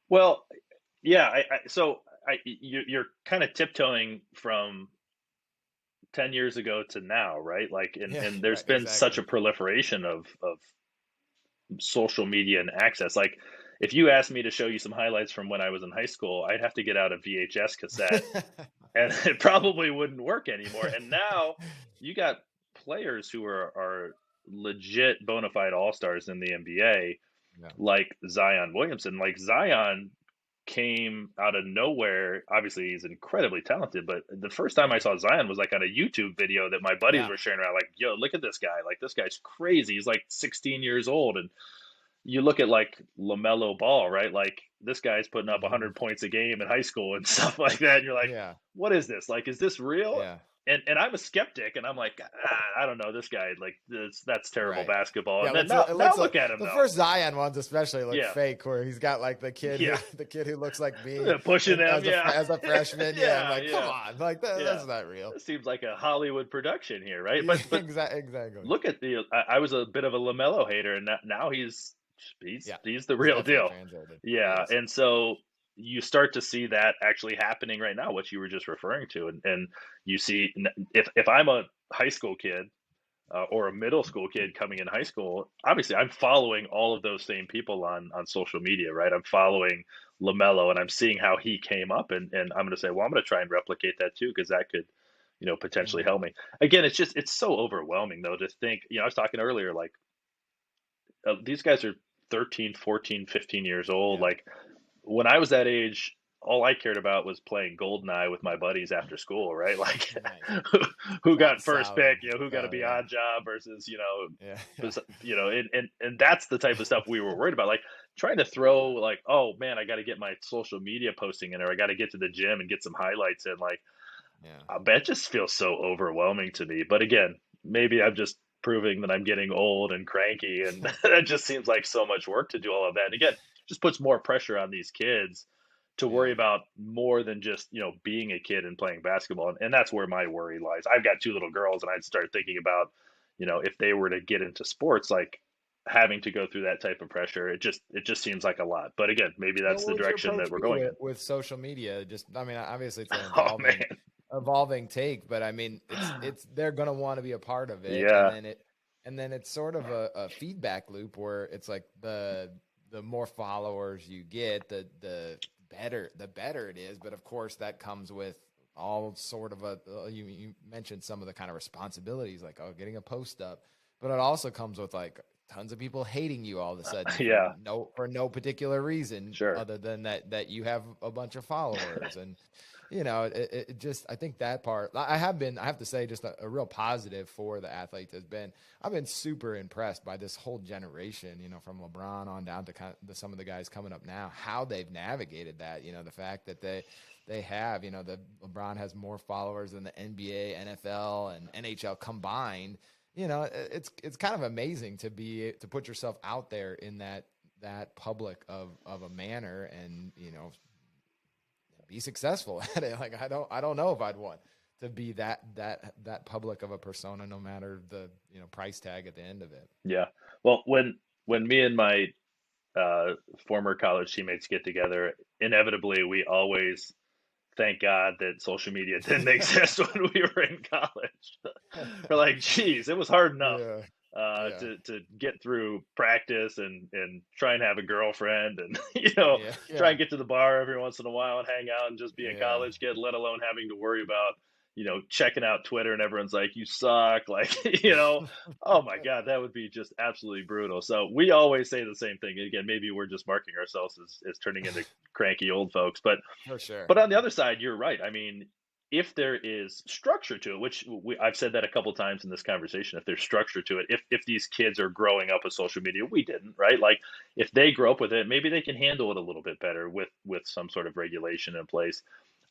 Well, yeah. You're kind of tiptoeing from 10 years ago to now, right? Like, and there's Right, been such exactly. a proliferation of social media and access. Like, if you asked me to show you some highlights from when I was in high school, I'd have to get out a VHS cassette, and it probably wouldn't work anymore. And now you got players who are legit bona fide all stars in the NBA, Yeah. like Zion Williamson. Like, Zion came out of nowhere. Obviously, he's incredibly talented, but the first time I saw Zion was like on a YouTube video that my buddies Yeah. were sharing around. Like, yo, look at this guy! Like, this guy's crazy. He's like 16 years old, and you look at like LaMelo Ball, right? Like, this guy's putting up Mhm. 100 points a game in high school and stuff like that. And you're like, Yeah. what is this? Like, is this real? Yeah. And I'm a skeptic, and I'm like, I don't know, this guy, like, that's terrible Right. basketball. Yeah, And then let's now let's look at him the though. first Zion ones especially look Yeah, fake, where he's got like yeah, the kid who looks like me pushing and him. Yeah, as a freshman. Yeah, I'm yeah, like, come yeah, on, like yeah. that's not real. It seems like a Hollywood production here, right? Yeah, But exactly. look at I was a bit of a LaMelo hater, and now Yeah, he's the he's real definitely deal. translated. He Yeah, is. and so you start to see that actually happening right now, what you were just referring to, and you see, if I'm a high school kid, or a middle school kid coming in high school, obviously I'm following all of those same people on social media, right? I'm following LaMelo, and I'm seeing how he came up, and I'm going to say, well, I'm going to try and replicate that too, because that could, potentially Hmm. help me. Again, it's so overwhelming though to think. I was talking earlier, like, these guys are 13, 14, 15 years old. Yeah. Like, when I was that age, all I cared about was playing Goldeneye with my buddies after school, right? Like, Nice. who, who That's got first solid. pick, who got a Oh yeah. beyond job versus, Yeah. and that's the type of stuff we were worried about. Like, trying to throw, like, oh man, I got to get my social media posting in, or I got to get to the gym and get some highlights in. Like, Yeah. that just feels so overwhelming to me. But again, maybe I'm just proving that I'm getting old and cranky, and that just seems like so much work to do all of that. And again, just puts more pressure on these kids to worry Yeah. about more than just, being a kid and playing basketball. And that's where my worry lies. I've got two little girls, and I'd start thinking about, if they were to get into sports, like, having to go through that type of pressure, it just seems like a lot. But again, maybe So that's what the would your direction approach that we're be going in. with social media? Just, I mean, obviously it's an Oh man. evolving take, but I mean, it's they're going to want to be a part of it. And Yeah. then it's sort of a feedback loop where it's like the more followers you get, the better it is. But of course that comes with all sort of you mentioned some of the kind of responsibilities, like, oh, getting a post up, but it also comes with like tons of people hating you all of a sudden Yeah. for no particular reason Sure. other than that you have a bunch of followers. And it just, I think that part, I have to say, just a real positive for the athletes has been, I've been super impressed by this whole generation, from LeBron on down to some of the guys coming up now, how they've navigated that. The fact that they have, the LeBron has more followers than the NBA, NFL, and NHL combined. It's kind of amazing to put yourself out there in that public of a manner, and be successful at it. Like, I don't know if I'd want to be that public of a persona, no matter the price tag at the end of it. Yeah. Well, when me and my uh, former college teammates get together, inevitably we always thank God that social media didn't exist when we were in college. We're like, geez, it was hard enough Yeah. Yeah. to get through practice and try and have a girlfriend and Yeah. try and Yeah. get to the bar every once in a while and hang out and just be a Yeah. college kid, let alone having to worry about checking out Twitter and everyone's like, you suck, like oh my God, that would be just absolutely brutal. So we always say the same thing. Again, maybe we're just marking ourselves as turning into cranky old folks, but For sure. on the other side, you're right. I mean, if there is structure to it, which I've said that a couple times in this conversation, if there's structure to it, if these kids are growing up with social media, we didn't, right? Like if they grow up with it, maybe they can handle it a little bit better with some sort of regulation in place.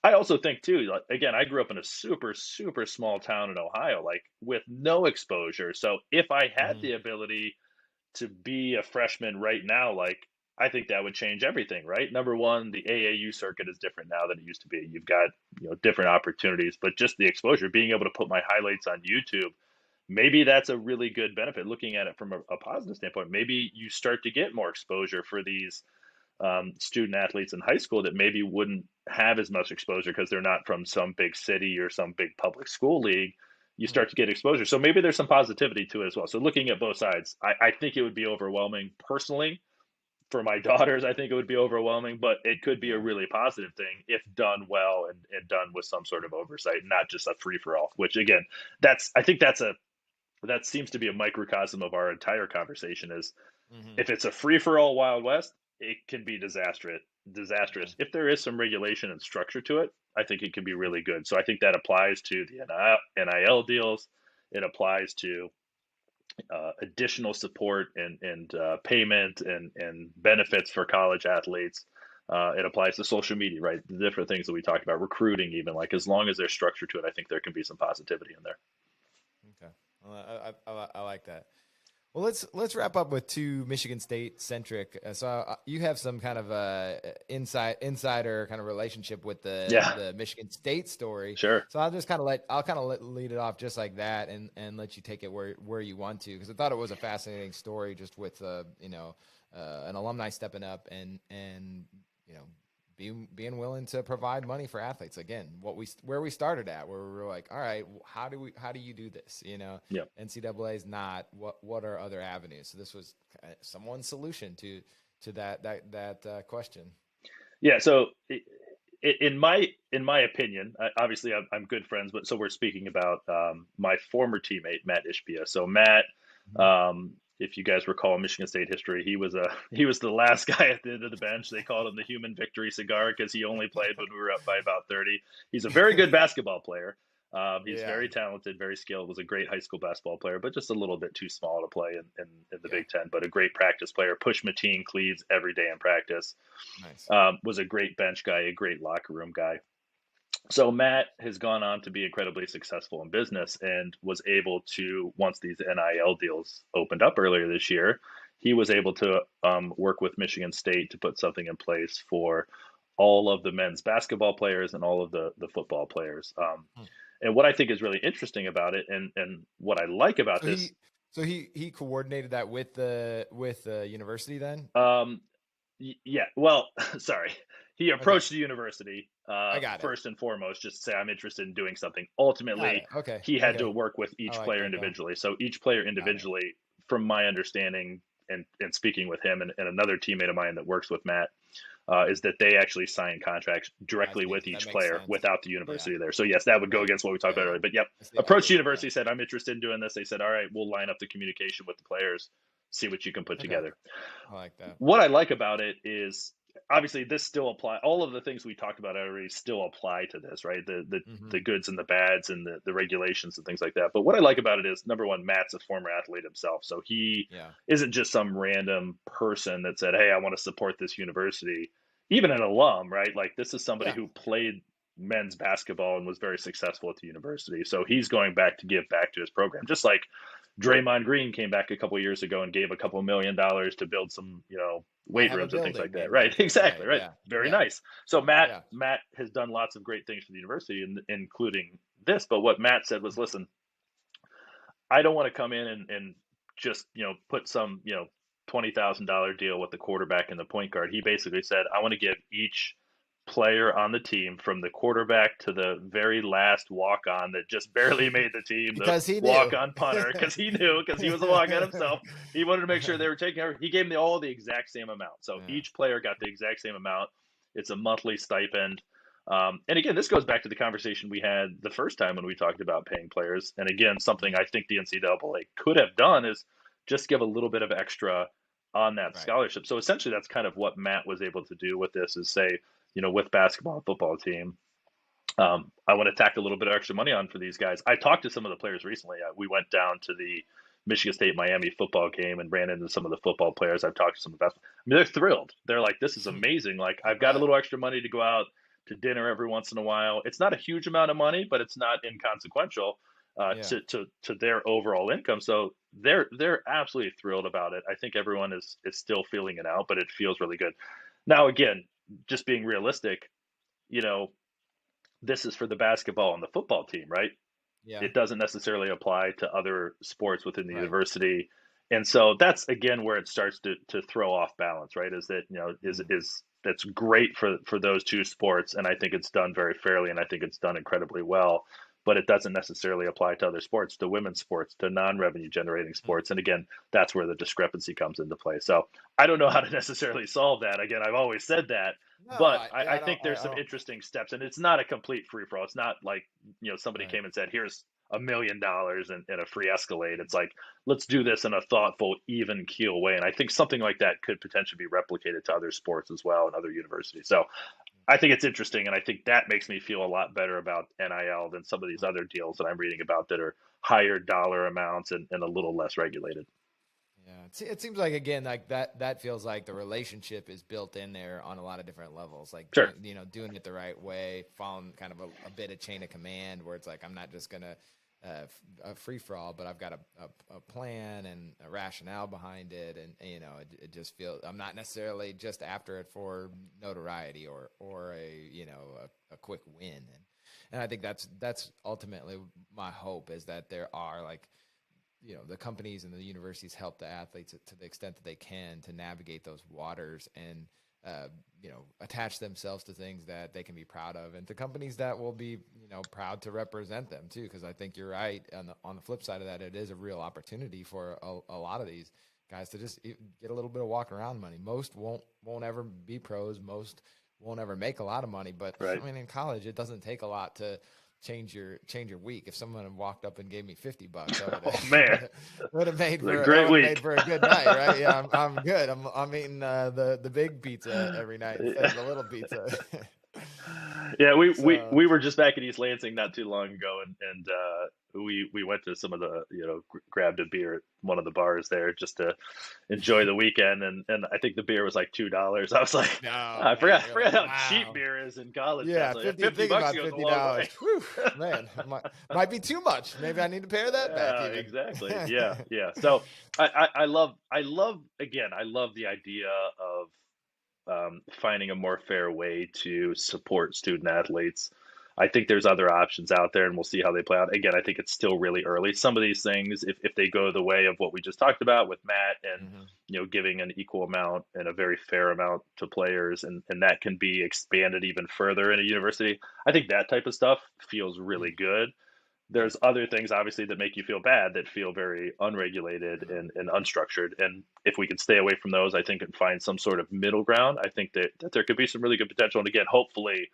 I also think too, like, again, I grew up in a super, super small town in Ohio, like with no exposure. So if I had Hmm. the ability to be a freshman right now, like I think that would change everything, right? Number one, the AAU circuit is different now than it used to be. You've got different opportunities, but just the exposure, being able to put my highlights on YouTube, maybe that's a really good benefit. Looking at it from a positive standpoint, maybe you start to get more exposure for these student athletes in high school that maybe wouldn't have as much exposure because they're not from some big city or some big public school league. You start to get exposure. So maybe there's some positivity to it as well. So looking at both sides, I think it would be overwhelming personally. For my daughters, I think it would be overwhelming, but it could be a Yeah. really positive thing if done well and done with some sort of oversight, not just a free for all, which again, I think that seems to be a microcosm of our entire conversation is Hmm. if it's a free for all Wild West, it can be disastrous. Yeah. Disastrous. If there is some regulation and structure to it, I think it can be really good. So I think that applies to the NIL deals. It applies to additional support and payment and benefits for college athletes. It applies to social media, right? The different things that we talked about, recruiting, even like as long as there's structure to it, I think there can be some positivity in there. Okay. Well, I like that. Well, let's wrap up with two Michigan State centric. So you have some kind of insider kind of relationship with Yeah, the Michigan State story. sure. So I'll kind of lead it off just like that, and let you take it where you want to, because I thought it was a fascinating story, just with an alumni stepping up and you know being willing to provide money for athletes. Again, where we started at, where we were like, all right, how do you do this? Yeah. NCAA is not. What are other avenues? So this was someone's solution to that question. Yeah. So in my opinion, obviously I'm good friends, but so we're speaking about my former teammate Matt Ishbia. So Matt, Mhm. if you guys recall Michigan State history, he was the last guy at the end of the bench. They called him the human victory cigar because he only played when we were up by about 30. He's a very good basketball player. He's Yeah, very talented, very skilled. Was a great high school basketball player, but just a little bit too small to play in the yeah, Big Ten. But a great practice player. Push Mateen cleats every day in practice. nice. Was a great bench guy, a great locker room guy. So Matt has gone on to be incredibly successful in business and was able to, once these NIL deals opened up earlier this year, he was able to work with Michigan State to put something in place for all of the men's basketball players and all of the football players. Hmm. And what I think is really interesting about it, and what I like about So this, he coordinated that with the university then. um, yeah, well, sorry. He Okay, approached the university I got it. first and foremost, just to say I'm interested in doing something. Got Ultimately, it. Okay, he had to okay. work with I each like player that though. individually. So each player Got it. individually, from my understanding and speaking with him and another teammate of mine that works with Matt, is that they actually sign contracts I directly see. with That each makes player sense. without the Yeah. university there. So yes, that would go Right. against what we talked Yeah. about Yeah. earlier. But yep, I see. I approached the see. Yeah. university, said I'm interested in doing this. They said, all right, we'll line up the communication with the players, see what you can put Okay. together. I like that. What I like about it is obviously this still apply all of the things we talked about already still apply to this, right? The Hmm. goods and the bads and the regulations and things like that. But what I like about it is number one, Matt's a former athlete himself. So he Yeah. isn't just some random person that said, hey, I want to support this university. Even an alum, right? Like this is somebody Yeah. who played men's basketball and was very successful at the university. So he's going back to give back to his program. Just like Draymond Green came back a couple of years ago and gave a couple $1 million to build some, Might weight have a rooms and things like building that. named Right. after him. Exactly. Right. Right. Yeah. Very Yeah. nice. So Matt Yeah. Matt has done lots of great things for the university, including this. But what Matt said was, listen, I don't want to come in and just put some $20,000 deal with the quarterback and the point guard. He basically said, I want to give each player on the team, from the quarterback to the very last walk-on that just barely made the team, the Because he knew. walk-on punter, because he was a walk-on himself. He wanted to make sure they were taking care. He gave them all the exact same amount. So Yeah. each player got the exact same amount. It's a monthly stipend. And again, this goes back to the conversation we had the first time when we talked about paying players. And again, something I think the NCAA could have done is just give a little bit of extra on that Right. scholarship. So essentially, that's kind of what Matt was able to do with this, is say, with basketball and football team, I want to tack a little bit of extra money on for these guys. I talked to some of the players recently. We went down to the Michigan State Miami football game and ran into some of the football players. I've talked to some of the best. I mean, they're thrilled. They're like, this is amazing. Like, I've got a little extra money to go out to dinner every once in a while. It's not a huge amount of money, but it's not inconsequential to their overall income. So they're absolutely thrilled about it. I think everyone is still feeling it out, but it feels really good. Now, again, just being realistic, this is for the basketball and the football team, right? Yeah. It doesn't necessarily apply to other sports within the Right. university. And so that's, again, where it starts to throw off balance, right? Is that, that's great for those two sports. And I think it's done very fairly, and I think it's done incredibly well, but it doesn't necessarily apply to other sports, to women's sports, to non-revenue generating sports. And again, that's where the discrepancy comes into play. So I don't know how to necessarily solve that. Again, I've always said that, No, but I I think there's some interesting steps, and it's not a complete free for all. It's not like, somebody Right. came and said, here's $1 million and a free Escalade. It's like, let's do this in a thoughtful, even keel way. And I think something like that could potentially be replicated to other sports as well and other universities. So I think it's interesting, and I think that makes me feel a lot better about NIL than some of these other deals that I'm reading about that are higher dollar amounts and a little less regulated. Yeah, it seems like, again, like that feels like the relationship is built in there on a lot of different levels. Like, Sure. doing it the right way, following kind of a bit of chain of command, where it's like, I'm not just gonna a free for all, but I've got a plan and a rationale behind it, and it just feels, I'm not necessarily just after it for notoriety or a quick win, and I think that's ultimately my hope, is that there are, like, the companies and the universities help the athletes to the extent that they can to navigate those waters and, attach themselves to things that they can be proud of, and to companies that will be, proud to represent them too. Cause I think you're right. On the flip side of that, it is a real opportunity for a lot of these guys to just get a little bit of walk around money. Most won't ever be pros. Most won't ever make a lot of money, but Right. I mean, in college, it doesn't take a lot to change your week. If someone had walked up and gave me $50, I would have made for a good night, right? Yeah, I'm good. I'm eating the big pizza every night instead of the little pizza. Yeah, we were just back in East Lansing not too long ago, and we went to some of the grabbed a beer at one of the bars there just to enjoy the weekend, and I think the beer was like $2. I was like, No, I man, forgot like, how cheap wow. beer is in college. Yeah, Like, 50 $50 about goes a long way. $50. Whew, man, might be too much. Maybe I need to pare that back Yeah, even. exactly. Yeah. So I love again, I love the idea of finding a more fair way to support student athletes. I think there's other options out there, and we'll see how they play out. Again, I think it's still really early. Some of these things, if they go the way of what we just talked about with Matt, and giving an equal amount and a very fair amount to players, and that can be expanded even further in a university, I think that type of stuff feels really good. There's other things, obviously, that make you feel bad, that feel very unregulated and unstructured. And if we can stay away from those, I think, and find some sort of middle ground, I think that there could be some really good potential. And again, hopefully,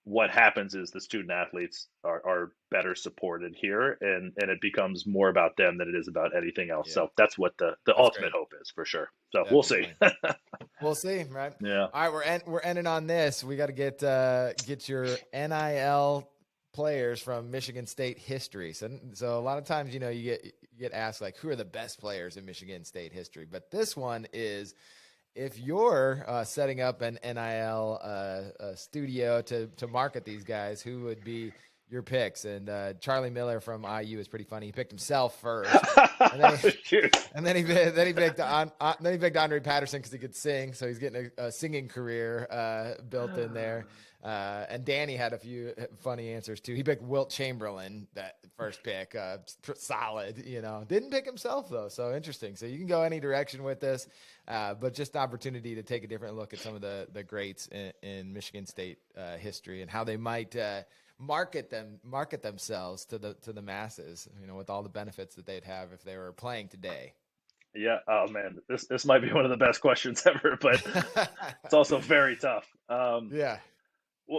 what happens is the student athletes are better supported here, and it becomes more about them than it is about anything else. Yeah. So that's what the ultimate hope is, for sure. So we'll see. We'll see, right? Yeah. All right, we're ending on this. We got to get your NIL players from Michigan State history. So a lot of times, you get asked, like, who are the best players in Michigan State history? But this one is, if you're setting up an NIL studio to market these guys, who would be your picks? And Charlie Miller from IU is pretty funny. He picked himself first, and then he picked Andre Patterson because he could sing, so he's getting a singing career built in there. And Danny had a few funny answers too. He picked Wilt Chamberlain, that first pick, solid, didn't pick himself though. So interesting. So you can go any direction with this, but just the opportunity to take a different look at some of the greats in Michigan State history and how they might market themselves to the masses, with all the benefits that they'd have if they were playing today. Yeah. Oh man, this might be one of the best questions ever, but it's also very tough. Yeah.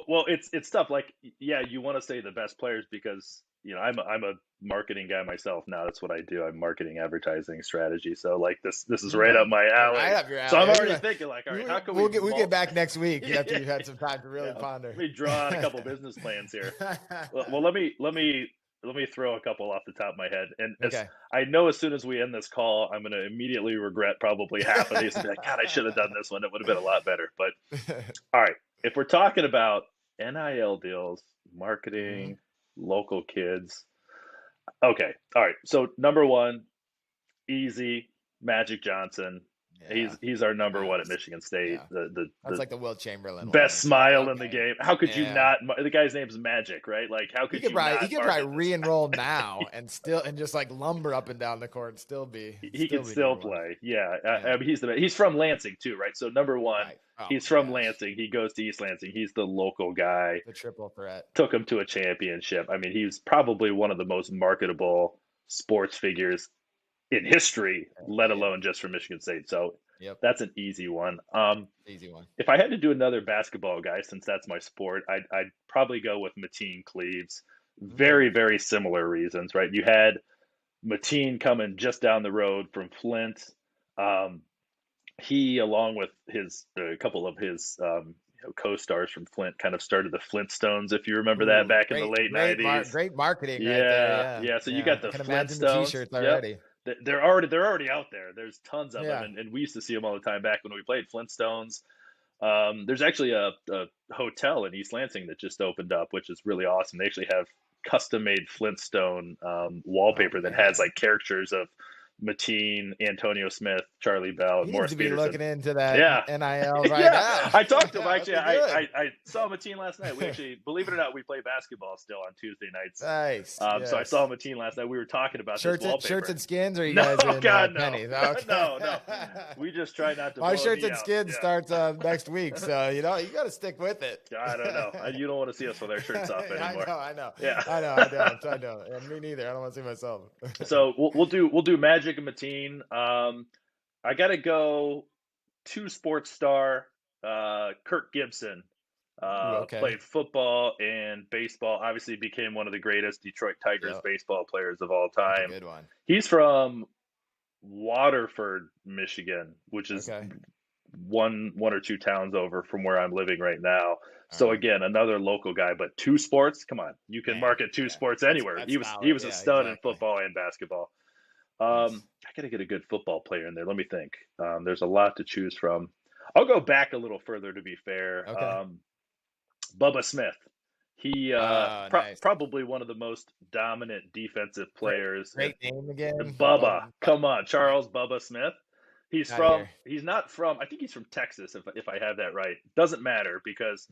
Well, it's tough. Like, yeah, you want to say the best players because I'm a marketing guy myself now. That's what I do. I'm marketing, advertising, strategy. So like this is right up my alley. Right up your alley. So I'm already thinking like, all right, how can we'll get back next week after you've had some time to really Yeah, ponder. let me draw out a couple business plans here. Well, let me throw a couple off the top of my head. And Okay. I know as soon as we end this call, I'm going to immediately regret probably half of these and be like, God, I should have done this one. It would have been a lot better. But all right, if we're talking about NIL deals, marketing, local kids. Okay. All right. So number one, easy, Magic Johnson. Yeah. He's our number one at Michigan State. Yeah. That's like the Wilt Chamberlain best one. smile like, in the game. How could you not? The guy's name's Magic, right? Like, how could you not? He could probably re-enroll now and just like lumber up and down the court and still be. He could still play. Yeah. I mean, he's from Lansing too, right? So number one, he's from Lansing. He goes to East Lansing. He's the local guy. The triple threat. Took him to a championship. I mean, he's probably one of the most marketable sports figures in history, let alone just for Michigan State. So that's an easy one. Easy one. If I had to do another basketball guy, since that's my sport, I'd probably go with Mateen Cleaves. Very, very similar reasons, right? You had Mateen coming just down the road from Flint. He, along with a couple of his co-stars from Flint, kind of started the Flintstones, if you remember that back in the late 90s. Great marketing right there. Yeah. So you got the Flintstones. The t-shirts already. Yep. They're already out there. There's tons of them, and we used to see them all the time back when we played Flintstones. There's actually a hotel in East Lansing that just opened up, which is really awesome. They actually have custom-made Flintstone wallpaper that has like characters of Mateen, Antonio Smith, Charlie Bell, and Morris Peterson. Looking into that NIL right now. I talked to him. Actually, I saw Mateen last night. We actually, believe it or not, we play basketball still on Tuesday nights. Nice. So I saw Mateen last night. We were talking about this wallpaper. Shirts and skins, or you guys in pennies? Okay. No. We just try not to. My shirts and skins starts next week, so you got to stick with it. I don't know. You don't want to see us with our shirts off anymore. I know. Yeah. I know. And me neither. I don't want to see myself. So we'll do Magic and Mateen. I got to go two sports star, Kirk Gibson. Played football and baseball. Obviously became one of the greatest Detroit Tigers baseball players of all time. Good one. He's from Waterford, Michigan, which is one or two towns over from where I'm living right now. So again, another local guy, but two sports. Come on, you can market two sports anywhere. He was a stud in football and basketball. I got to get a good football player in there. Let me think. There's a lot to choose from. I'll go back a little further to be fair. Bubba Smith. He probably one of the most dominant defensive players. Great name again. Bubba. Come on, Charles Bubba Smith. He's not from, I think he's from Texas, if I have that right. Doesn't matter because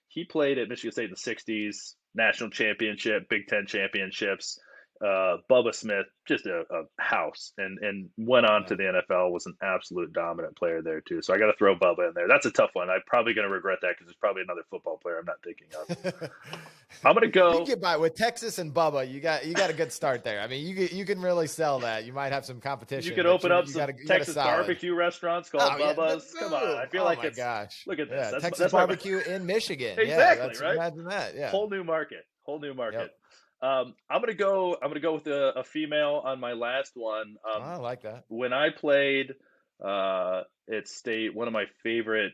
he played at Michigan State in the 60s, national championship, Big Ten championships. Bubba Smith, just a house, and went on to the NFL, was an absolute dominant player there too. So I got to throw Bubba in there. That's a tough one. I'm probably going to regret that because there's probably another football player I'm not thinking of. I'm going to go. You get by with Texas and Bubba. You got a good start there. I mean, you can really sell that. You might have some competition. You could open up some Texas barbecue restaurants called Bubba's. Come on, I feel like it's. Gosh. Look at this. Texas barbecue in Michigan. Exactly, right? Imagine that. Yeah. Whole new market. Yep. I'm gonna go with a female on my last one. I like that. When I played at State, one of my favorite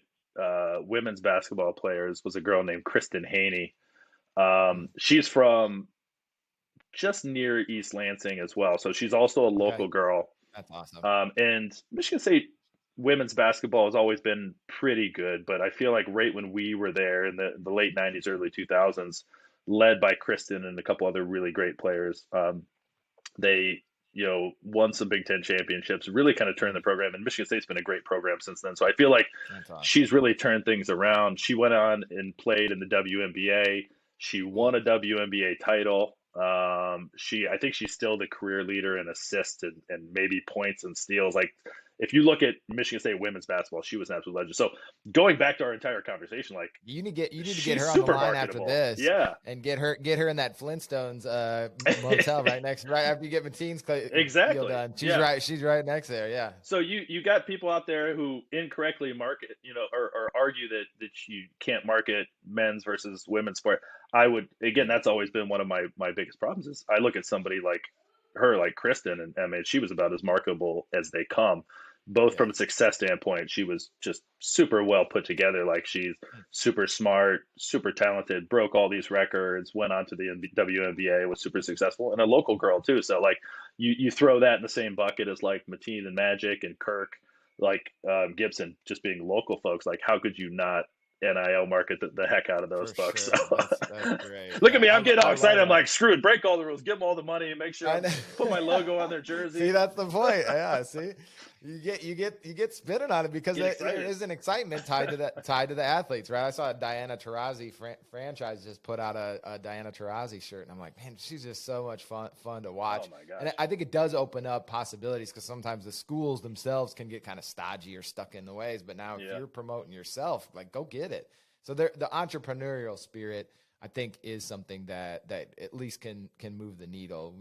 women's basketball players was a girl named Kristen Haney. She's from just near East Lansing as well, so she's also a local girl. That's awesome. And Michigan State women's basketball has always been pretty good, but I feel like right when we were there in the late 90s, early 2000s, led by Kristen and a couple other really great players, they won some Big Ten championships, really kind of turned the program. And Michigan State's been a great program since then. So I feel like That's awesome. she's really turned things around. She went on and played in the WNBA. She won a WNBA title. I think she's still the career leader in assists and maybe points and steals. Like, if you look at Michigan State women's basketball, she was an absolute legend. So going back to our entire conversation, like, you need to get her on the line after this, yeah, and get her in that Flintstones motel right after you get Mateen's exactly deal done. She's right next there, yeah. So you got people out there who incorrectly market, or argue that you can't market men's versus women's sport. That's always been one of my biggest problems. Is I look at somebody like her, like Kristen, and I mean, she was about as marketable as they come. Both from a success standpoint, she was just super well put together. Like, she's super smart, super talented, broke all these records, went on to the WNBA, was super successful, and a local girl too. So like, you throw that in the same bucket as like Mateen and Magic and Kirk, like Gibson, just being local folks. Like, how could you not NIL market the heck out of those folks? Sure. So that's great. Look at me, I'm getting all excited. I'm like, screw it, break all the rules, give them all the money, and make sure I put my logo on their jersey. See, that's the point. Yeah, see, you get spinning on it because there is an excitement tied to the athletes, right? I saw a Diana Taurasi franchise just put out a Diana Taurasi shirt, and I'm like, man, she's just so much fun to watch. Oh my gosh. And I think it does open up possibilities, because sometimes the schools themselves can get kind of stodgy or stuck in the ways. But now, if you're promoting yourself, like, go get it. So the entrepreneurial spirit, I think, is something that at least can move the needle,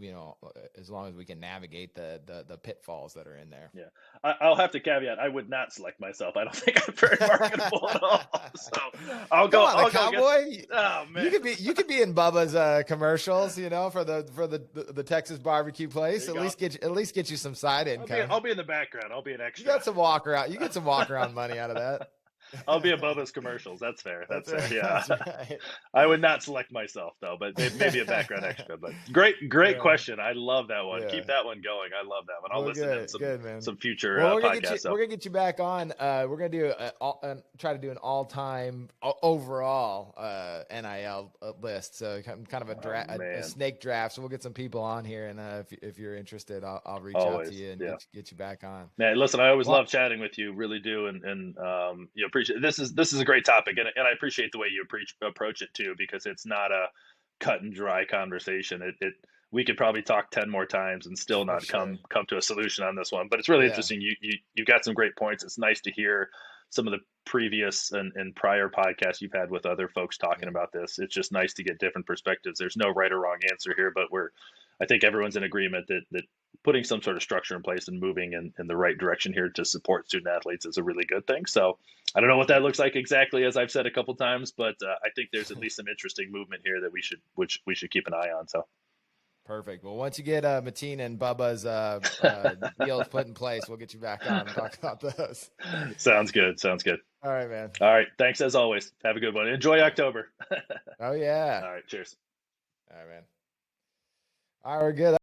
as long as we can navigate the pitfalls that are in there. Yeah. I'll have to caveat, I would not select myself. I don't think I'm very marketable at all. So I'll go. Come on, cowboy. Oh man. You could be in Bubba's commercials, for the Texas barbecue place. At least get you some side income. I'll be in the background. I'll be an extra. You got some walk around. You get some walk around money out of that. I'll be above Bubba's commercials. That's fair. That's fair. Right. Yeah. That's right. I would not select myself though, but maybe a background extra. But great question. I love that one. Yeah. Keep that one going. I love that one. I'll listen to some future podcasts. We're gonna get you back on. We're gonna do try to do an all-time overall NIL list. So kind of a snake draft. So we'll get some people on here, and if you're interested, I'll reach out to you and get you back on. Man, listen, I always love chatting with you. Really do, and appreciate this is a great topic, and I appreciate the way you approach it too, because it's not a cut and dry conversation. We could probably talk 10 more times and still not come to a solution on this one, but it's really interesting. You've got some great points. It's nice to hear some of the previous and prior podcasts you've had with other folks talking about this. It's just nice to get different perspectives. There's no right or wrong answer here, but I think everyone's in agreement that putting some sort of structure in place and moving in the right direction here to support student athletes is a really good thing. So I don't know what that looks like exactly, as I've said a couple times, but I think there's at least some interesting movement here that we should keep an eye on. So perfect. Well, once you get Mateen and Bubba's deals put in place, we'll get you back on and talk about those. Sounds good. All right, man. All right. Thanks as always. Have a good one. Enjoy October. Oh yeah. All right. Cheers. All right, man. All right, we're good.